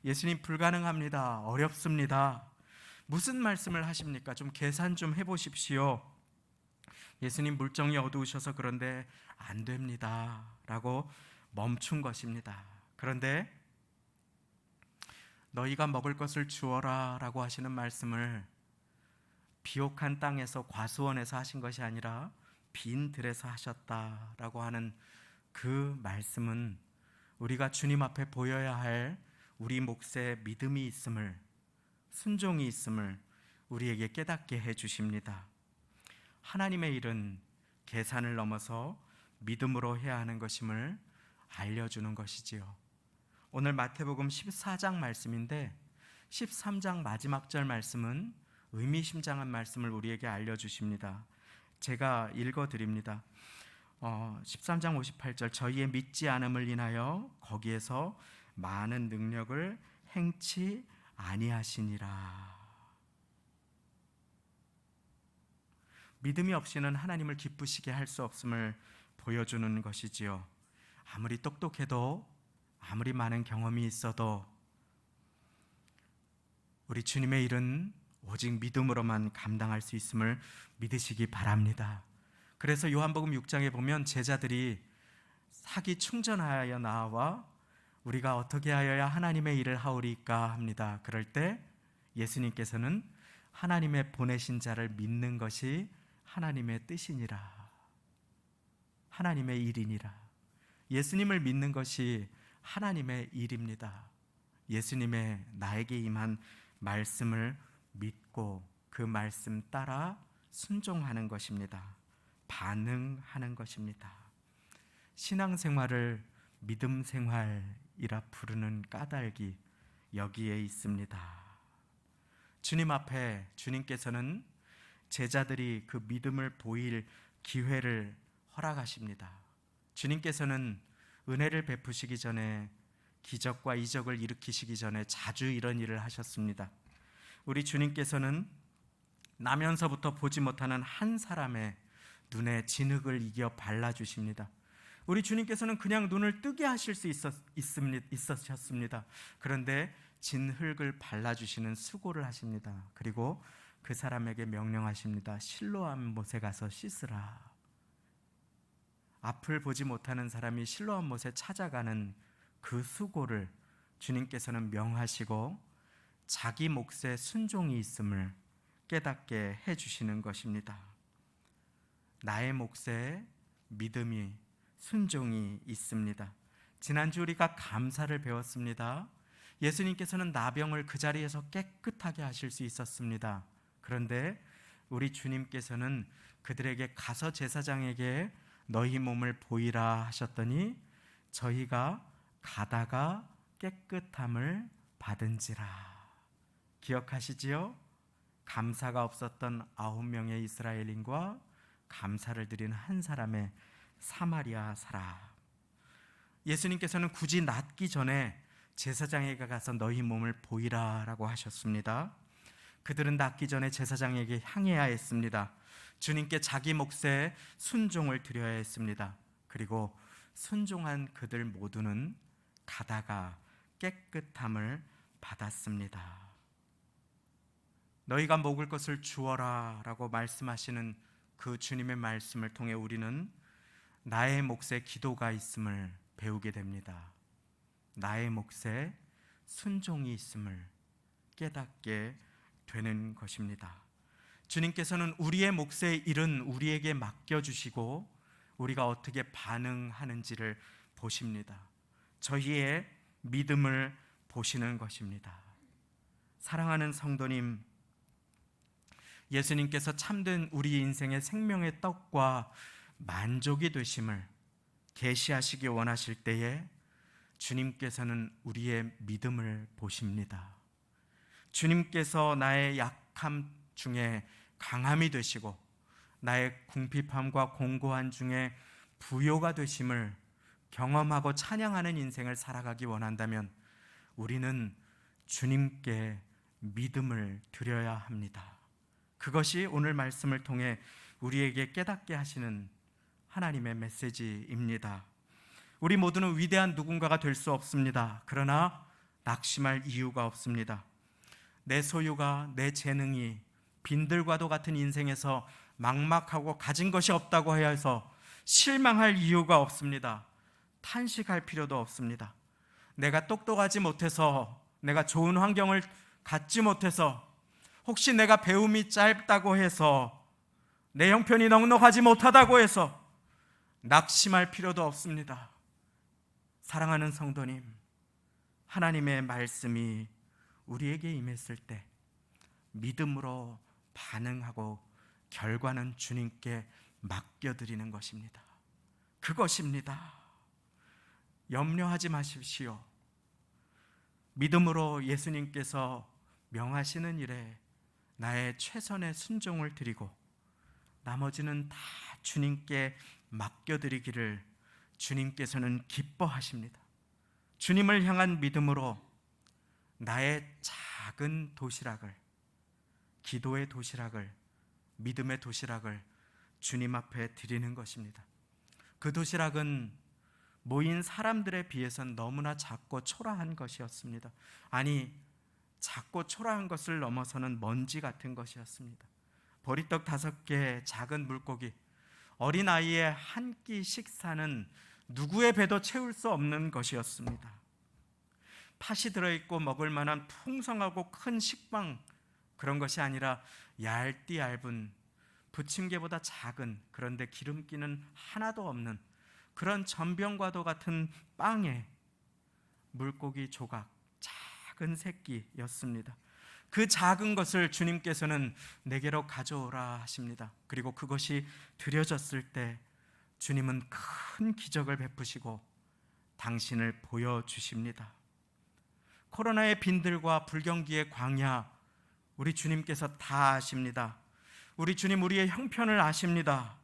[SPEAKER 2] 예수님, 불가능합니다. 어렵습니다. 무슨 말씀을 하십니까? 좀 계산 좀 해보십시오. 예수님, 물정이 어두우셔서 그런데 안 됩니다 라고 멈춘 것입니다. 그런데 너희가 먹을 것을 주어라 라고 하시는 말씀을 비옥한 땅에서, 과수원에서 하신 것이 아니라 빈 들에서 하셨다라고 하는 그 말씀은 우리가 주님 앞에 보여야 할 우리 몫에 믿음이 있음을, 순종이 있음을 우리에게 깨닫게 해주십니다. 하나님의 일은 계산을 넘어서 믿음으로 해야 하는 것임을 알려주는 것이지요. 오늘 마태복음 14장 말씀인데 13장 마지막 절 말씀은 의미심장한 말씀을 우리에게 알려주십니다. 제가 읽어드립니다. 13장 58절, 저희의 믿지 않음을 인하여 거기에서 많은 능력을 행치 아니하시니라. 믿음이 없이는 하나님을 기쁘시게 할 수 없음을 보여주는 것이지요. 아무리 똑똑해도, 아무리 많은 경험이 있어도 우리 주님의 일은 오직 믿음으로만 감당할 수 있음을 믿으시기 바랍니다. 그래서 요한복음 6장에 보면 제자들이 사기 충전하여 나와 우리가 어떻게 하여야 하나님의 일을 하오리까 합니다. 그럴 때 예수님께서는 하나님의 보내신 자를 믿는 것이 하나님의 뜻이니라, 하나님의 일이니라. 예수님을 믿는 것이 하나님의 일입니다. 예수님의 나에게 임한 말씀을 믿고 그 말씀 따라 순종하는 것입니다. 반응하는 것입니다. 신앙생활을 믿음 생활이라 부르는 까닭이 여기에 있습니다. 주님 앞에 주님께서는 제자들이 그 믿음을 보일 기회를 허락하십니다. 주님께서는 은혜를 베푸시기 전에, 기적과 이적을 일으키시기 전에 자주 이런 일을 하셨습니다. 우리 주님께서는 나면서부터 보지 못하는 한 사람의 눈에 진흙을 이겨 발라주십니다. 우리 주님께서는 그냥 눈을 뜨게 하실 수 있으셨습니다. 그런데 진흙을 발라주시는 수고를 하십니다. 그리고 그 사람에게 명령하십니다. 실로암 못에 가서 씻으라. 앞을 보지 못하는 사람이 실로암 못에 찾아가는 그 수고를 주님께서는 명하시고 자기 몫에 순종이 있음을 깨닫게 해주시는 것입니다. 나의 몫에 믿음이, 순종이 있습니다. 지난주 우리가 감사를 배웠습니다. 예수님께서는 나병을 그 자리에서 깨끗하게 하실 수 있었습니다. 그런데 우리 주님께서는 그들에게 가서 제사장에게 너희 몸을 보이라 하셨더니 저희가 가다가 깨끗함을 받은지라. 기억하시지요? 감사가 없었던 9명의 이스라엘인과 감사를 드린 한 사람의 사마리아 사람. 예수님께서는 굳이 낫기 전에 제사장에게 가서 너희 몸을 보이라 라고 하셨습니다. 그들은 낫기 전에 제사장에게 향해야 했습니다. 주님께 자기 몫에 순종을 드려야 했습니다. 그리고 순종한 그들 모두는 가다가 깨끗함을 받았습니다. 너희가 먹을 것을 주어라 라고 말씀하시는 그 주님의 말씀을 통해 우리는 나의 몫에 기도가 있음을 배우게 됩니다. 나의 몫에 순종이 있음을 깨닫게 되는 것입니다. 주님께서는 우리의 몫의 일은 우리에게 맡겨주시고 우리가 어떻게 반응하는지를 보십니다. 저희의 믿음을 보시는 것입니다. 사랑하는 성도님, 예수님께서 참된 우리 인생의 생명의 떡과 만족이 되심을 계시하시기 원하실 때에 주님께서는 우리의 믿음을 보십니다. 주님께서 나의 약함 중에 강함이 되시고 나의 궁핍함과 공고한 중에 부요가 되심을 경험하고 찬양하는 인생을 살아가기 원한다면 우리는 주님께 믿음을 드려야 합니다. 그것이 오늘 말씀을 통해 우리에게 깨닫게 하시는 하나님의 메시지입니다. 우리 모두는 위대한 누군가가 될 수 없습니다. 그러나 낙심할 이유가 없습니다. 내 소유가, 내 재능이 빈들과도 같은 인생에서 막막하고 가진 것이 없다고 해서 실망할 이유가 없습니다. 탄식할 필요도 없습니다. 내가 똑똑하지 못해서, 내가 좋은 환경을 갖지 못해서, 혹시 내가 배움이 짧다고 해서, 내 형편이 넉넉하지 못하다고 해서 낙심할 필요도 없습니다. 사랑하는 성도님, 하나님의 말씀이 우리에게 임했을 때 믿음으로 반응하고 결과는 주님께 맡겨드리는 것입니다. 그것입니다. 염려하지 마십시오. 믿음으로 예수님께서 명하시는 일에 나의 최선의 순종을 드리고 나머지는 다 주님께 맡겨드리기를 주님께서는 기뻐하십니다. 주님을 향한 믿음으로 나의 작은 도시락을, 기도의 도시락을, 믿음의 도시락을 주님 앞에 드리는 것입니다. 그 도시락은 모인 사람들에 비해서는 너무나 작고 초라한 것이었습니다. 아니, 작고 초라한 것을 넘어서는 먼지 같은 것이었습니다. 보리떡 5개, 작은 물고기, 어린아이의 한 끼 식사는 누구의 배도 채울 수 없는 것이었습니다. 팥이 들어있고 먹을 만한 풍성하고 큰 식빵, 그런 것이 아니라 얇디 얇은, 부침개보다 작은, 그런데 기름기는 하나도 없는 그런 전병과도 같은 빵에 물고기 조각, 작은 새끼였습니다. 그 작은 것을 주님께서는 내게로 가져오라 하십니다. 그리고 그것이 드려졌을 때 주님은 큰 기적을 베푸시고 당신을 보여주십니다. 코로나의 빈들과 불경기의 광야, 우리 주님께서 다 아십니다. 우리 주님 우리의 형편을 아십니다.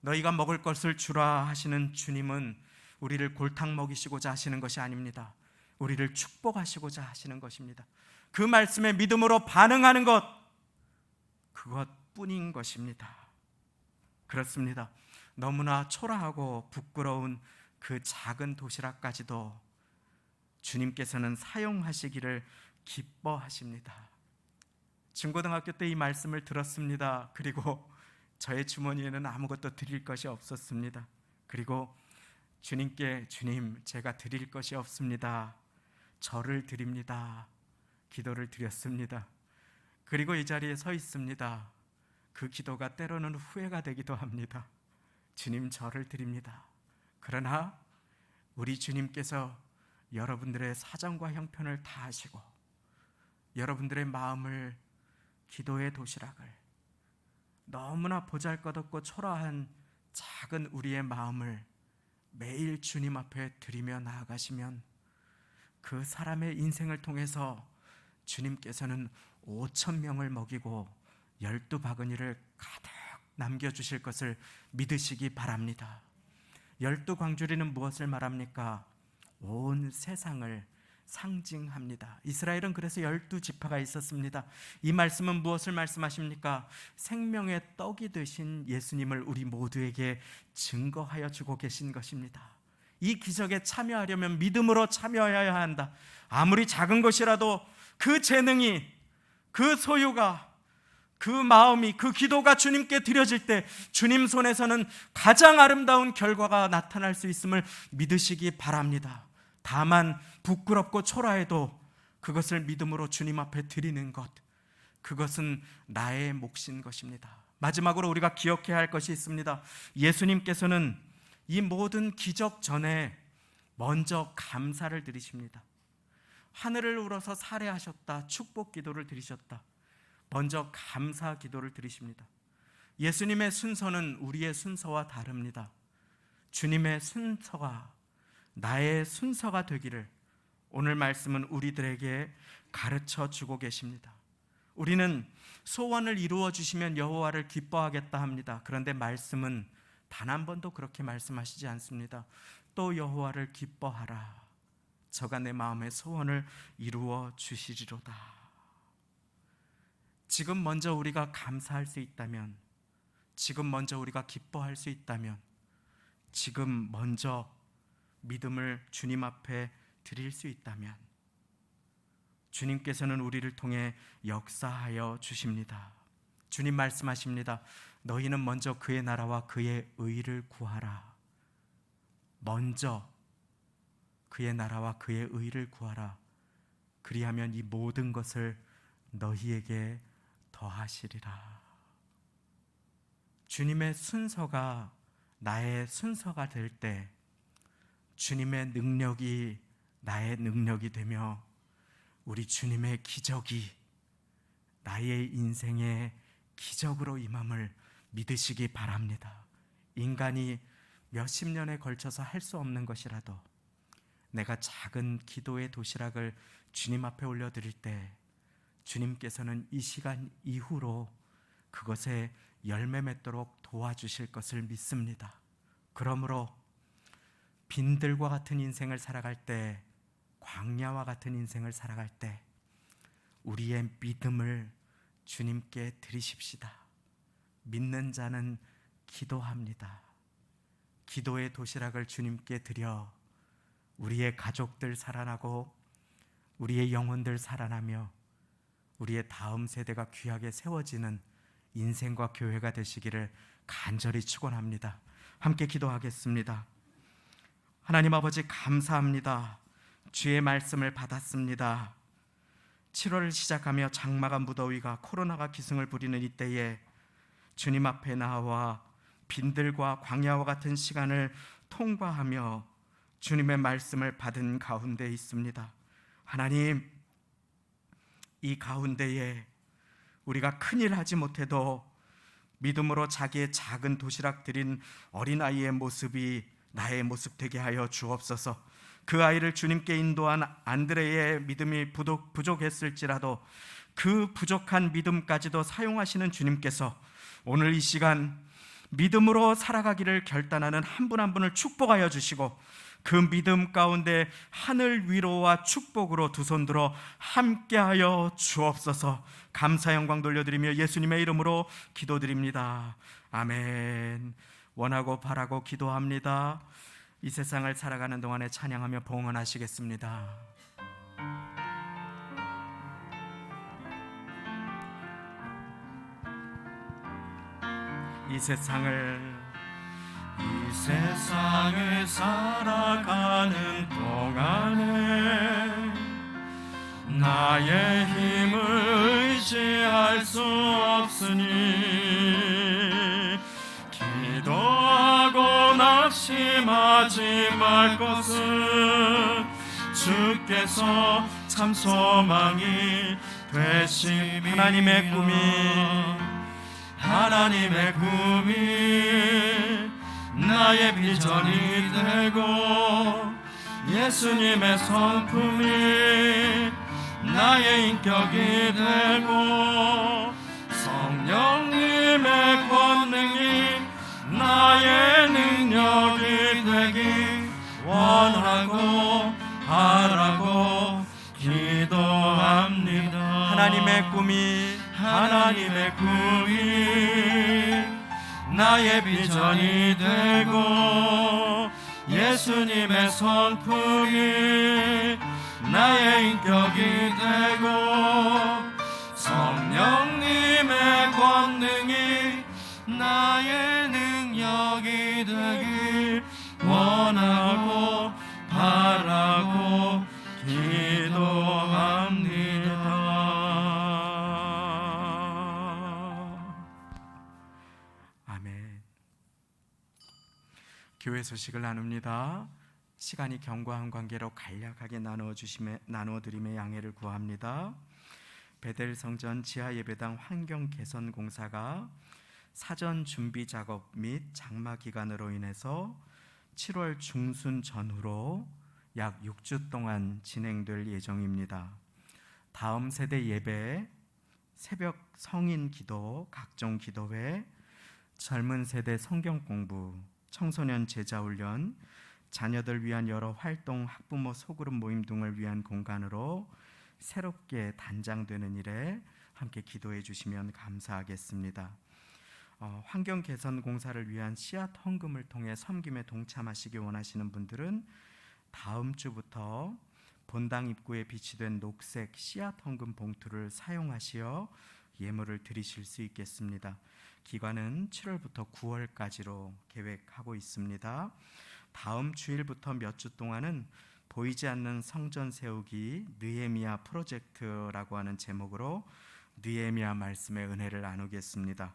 [SPEAKER 2] 너희가 먹을 것을 주라 하시는 주님은 우리를 골탕 먹이시고자 하시는 것이 아닙니다. 우리를 축복하시고자 하시는 것입니다. 그 말씀에 믿음으로 반응하는 것, 그것뿐인 것입니다. 그렇습니다. 너무나 초라하고 부끄러운 그 작은 도시락까지도 주님께서는 사용하시기를 기뻐하십니다. 중고등학교 때 이 말씀을 들었습니다. 그리고 저의 주머니에는 아무것도 드릴 것이 없었습니다. 그리고 주님께, 주님, 제가 드릴 것이 없습니다. 저를 드립니다. 기도를 드렸습니다. 그리고 이 자리에 서 있습니다. 그 기도가 때로는 후회가 되기도 합니다. 주님, 저를 드립니다. 그러나 우리 주님께서 여러분들의 사정과 형편을 다 아시고 여러분들의 마음을, 기도의 도시락을, 너무나 보잘것없고 초라한 작은 우리의 마음을 매일 주님 앞에 드리며 나아가시면 그 사람의 인생을 통해서 주님께서는 5,000명을 먹이고 12바구니를 가득 남겨주실 것을 믿으시기 바랍니다. 12광주리는 무엇을 말합니까? 온 세상을 상징합니다. 이스라엘은 그래서 12지파가 있었습니다. 이 말씀은 무엇을 말씀하십니까? 생명의 떡이 되신 예수님을 우리 모두에게 증거하여 주고 계신 것입니다. 이 기적에 참여하려면 믿음으로 참여해야 한다. 아무리 작은 것이라도 그 재능이, 그 소유가 그 마음이, 그 기도가 주님께 드려질 때 주님 손에서는 가장 아름다운 결과가 나타날 수 있음을 믿으시기 바랍니다. 다만 부끄럽고 초라해도 그것을 믿음으로 주님 앞에 드리는 것, 그것은 나의 몫인 것입니다. 마지막으로 우리가 기억해야 할 것이 있습니다. 예수님께서는 이 모든 기적 전에 먼저 감사를 드리십니다. 하늘을 우러서 살해하셨다, 축복 기도를 드리셨다. 먼저 감사 기도를 드리십니다. 예수님의 순서는 우리의 순서와 다릅니다. 주님의 순서가 나의 순서가 되기를 오늘 말씀은 우리들에게 가르쳐 주고 계십니다. 우리는 소원을 이루어 주시면 여호와를 기뻐하겠다 합니다. 그런데 말씀은 단 한 번도 그렇게 말씀하시지 않습니다. 또 여호와를 기뻐하라. 저가 내 마음의 소원을 이루어 주시리로다. 지금 먼저 우리가 감사할 수 있다면, 지금 먼저 우리가 기뻐할 수 있다면, 지금 먼저 믿음을 주님 앞에 드릴 수 있다면 주님께서는 우리를 통해 역사하여 주십니다. 주님 말씀하십니다. 너희는 먼저 그의 나라와 그의 의를 구하라. 먼저 그의 나라와 그의 의를 구하라. 그리하면 이 모든 것을 너희에게 더하시리라. 주님의 순서가 나의 순서가 될 때 주님의 능력이 나의 능력이 되며 우리 주님의 기적이 나의 인생의 기적으로 임함을 믿으시기 바랍니다. 인간이 몇십 년에 걸쳐서 할 수 없는 것이라도 내가 작은 기도의 도시락을 주님 앞에 올려드릴 때 주님께서는 이 시간 이후로 그것에 열매 맺도록 도와주실 것을 믿습니다. 그러므로 빈들과 같은 인생을 살아갈 때, 광야와 같은 인생을 살아갈 때 우리의 믿음을 주님께 드리십시다. 믿는 자는 기도합니다. 기도의 도시락을 주님께 드려 우리의 가족들 살아나고 우리의 영혼들 살아나며 우리의 다음 세대가 귀하게 세워지는 인생과 교회가 되시기를 간절히 축원합니다. 함께 기도하겠습니다. 하나님 아버지, 감사합니다. 주의 말씀을 받았습니다. 7월을 시작하며 장마가 무더위가 코로나가 기승을 부리는 이때에 주님 앞에 나와 빈들과 광야와 같은 시간을 통과하며 주님의 말씀을 받은 가운데 있습니다. 하나님, 이 가운데에 우리가 큰일 하지 못해도 믿음으로 자기의 작은 도시락 드린 어린아이의 모습이 나의 모습 되게 하여 주옵소서. 그 아이를 주님께 인도한 안드레의 믿음이 부족했을지라도 그 부족한 믿음까지도 사용하시는 주님께서 오늘 이 시간 믿음으로 살아가기를 결단하는 한 분 한 분을 축복하여 주시고 그 믿음 가운데 하늘 위로와 축복으로 두 손 들어 함께하여 주옵소서. 감사 영광 돌려드리며 예수님의 이름으로 기도드립니다. 아멘. 원하고 바라고 기도합니다. 이 세상을 살아가는 동안에 찬양하며 봉헌하시겠습니다. 이 세상을 살아가는 동안에 나의 힘을 의지할 수 없으니 기도하고 낙심하지 말 것은 주께서 참 소망이 되심. 하나님의 꿈이 나의 비전이 되고 예수님의 성품이 나의 인격이 되고 성령님의 권능이 나의 능력이 되기 원하고 바라고 기도합니다. 하나님의 꿈이 나의 비전이 되고 예수님의 성품이 나의 인격이 되고
[SPEAKER 1] 성령님의 권능이 나의 능력이 되길 원하고 바라고 기도합니다.
[SPEAKER 2] 아멘. 교회 소식을 나눕니다. 시간이 경과한 관계로 간략하게 나누어드림의 양해를 구합니다. 베델 성전 지하 예배당 환경 개선 공사가 사전 준비 작업 및 장마 기간으로 인해서 7월 중순 전후로 약 6주 동안 진행될 예정입니다. 다음 세대 예배, 새벽 성인 기도, 각종 기도회, 젊은 세대 성경 공부, 청소년 제자 훈련, 자녀들 위한 여러 활동, 학부모 소그룹 모임 등을 위한 공간으로 새롭게 단장되는 일에 함께 기도해 주시면 감사하겠습니다. 환경 개선 공사를 위한 씨앗 헌금을 통해 섬김에 동참하시기 원하시는 분들은 다음 주부터 본당 입구에 비치된 녹색 씨앗 헌금 봉투를 사용하시어 예물을 드리실 수 있겠습니다. 기간은 7월부터 9월까지로 계획하고 있습니다. 다음 주일부터 몇 주 동안은 보이지 않는 성전 세우기 느헤미야 프로젝트라고 하는 제목으로 느헤미야 말씀의 은혜를 나누겠습니다.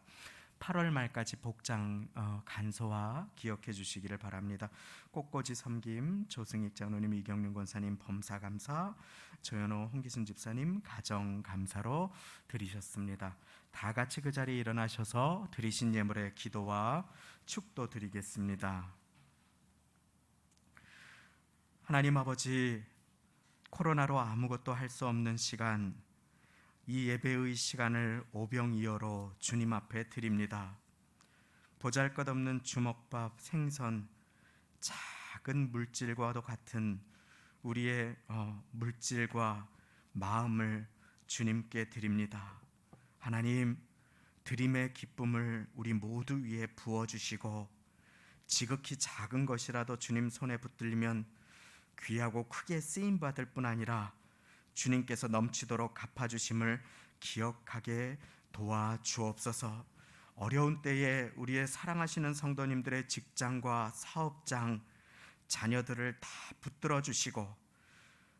[SPEAKER 2] 8월 말까지 복장 간소화 기억해 주시기를 바랍니다. 꽃꽂이 섬김 조승익 장로님, 이경륜 권사님 범사감사, 조현호 홍기순 집사님 가정감사로 드리셨습니다. 다 같이 그 자리에 일어나셔서 드리신 예물의 기도와 축도 드리겠습니다. 하나님 아버지, 코로나로 아무것도 할 수 없는 시간, 이 예배의 시간을 오병이어로 주님 앞에 드립니다. 보잘것없는 주먹밥, 생선, 작은 물질과도 같은 우리의 물질과 마음을 주님께 드립니다. 하나님, 드림의 기쁨을 우리 모두 위에 부어주시고 지극히 작은 것이라도 주님 손에 붙들리면 귀하고 크게 쓰임받을 뿐 아니라 주님께서 넘치도록 갚아주심을 기억하게 도와주옵소서. 어려운 때에 우리의 사랑하시는 성도님들의 직장과 사업장, 자녀들을 다 붙들어 주시고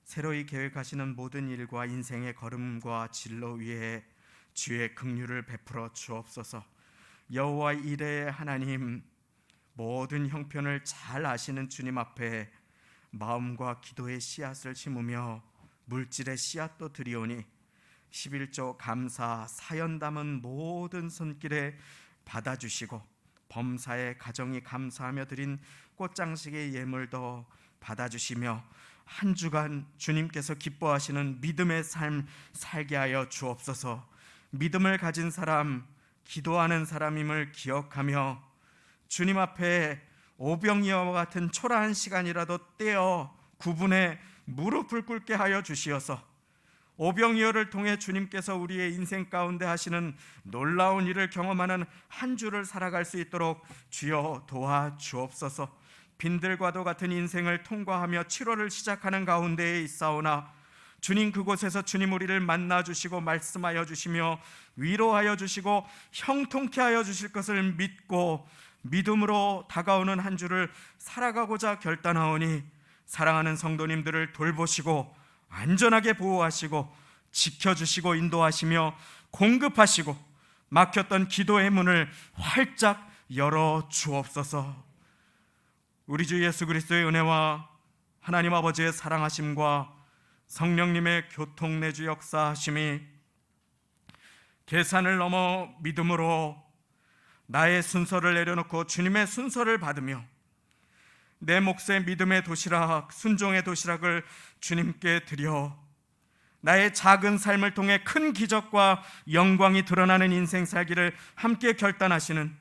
[SPEAKER 2] 새로이 계획하시는 모든 일과 인생의 걸음과 진로 위에 주의 긍휼을 베풀어 주옵소서. 여호와 이레의 하나님, 모든 형편을 잘 아시는 주님 앞에 마음과 기도의 씨앗을 심으며 물질의 씨앗도 드리오니 11조 감사 사연 담은 모든 손길에 받아주시고 범사의 가정이 감사하며 드린 꽃장식의 예물도 받아주시며 한 주간 주님께서 기뻐하시는 믿음의 삶 살게 하여 주옵소서. 믿음을 가진 사람, 기도하는 사람임을 기억하며 주님 앞에 오병이어와 같은 초라한 시간이라도 떼어 구분해 무릎을 꿇게 하여 주시어서 오병이어를 통해 주님께서 우리의 인생 가운데 하시는 놀라운 일을 경험하는 한 주를 살아갈 수 있도록 주여 도와주옵소서. 빈들과도 같은 인생을 통과하며 7월을 시작하는 가운데에 있사오나 주님, 그곳에서 주님 우리를 만나 주시고 말씀하여 주시며 위로하여 주시고 형통케 하여 주실 것을 믿고 믿음으로 다가오는 한 주를 살아가고자 결단하오니 사랑하는 성도님들을 돌보시고 안전하게 보호하시고 지켜주시고 인도하시며 공급하시고 막혔던 기도의 문을 활짝 열어 주옵소서. 우리 주 예수 그리스도의 은혜와 하나님 아버지의 사랑하심과 성령님의 교통내주 역사하심이 계산을 넘어 믿음으로 나의 순서를 내려놓고 주님의 순서를 받으며 내 몫의 믿음의 도시락, 순종의 도시락을 주님께 드려 나의 작은 삶을 통해 큰 기적과 영광이 드러나는 인생 살기를 함께 결단하시는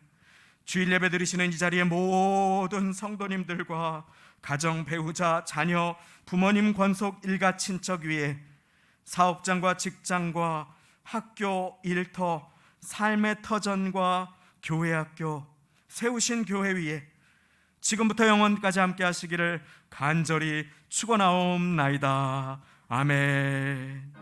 [SPEAKER 2] 주일 예배 드리시는 이 자리의 모든 성도님들과 가정, 배우자, 자녀, 부모님 권속 일가 친척 위에 사업장과 직장과 학교, 일터, 삶의 터전과 교회, 학교, 세우신 교회 위에 지금부터 영원까지 함께 하시기를 간절히 축원하옵나이다. 아멘.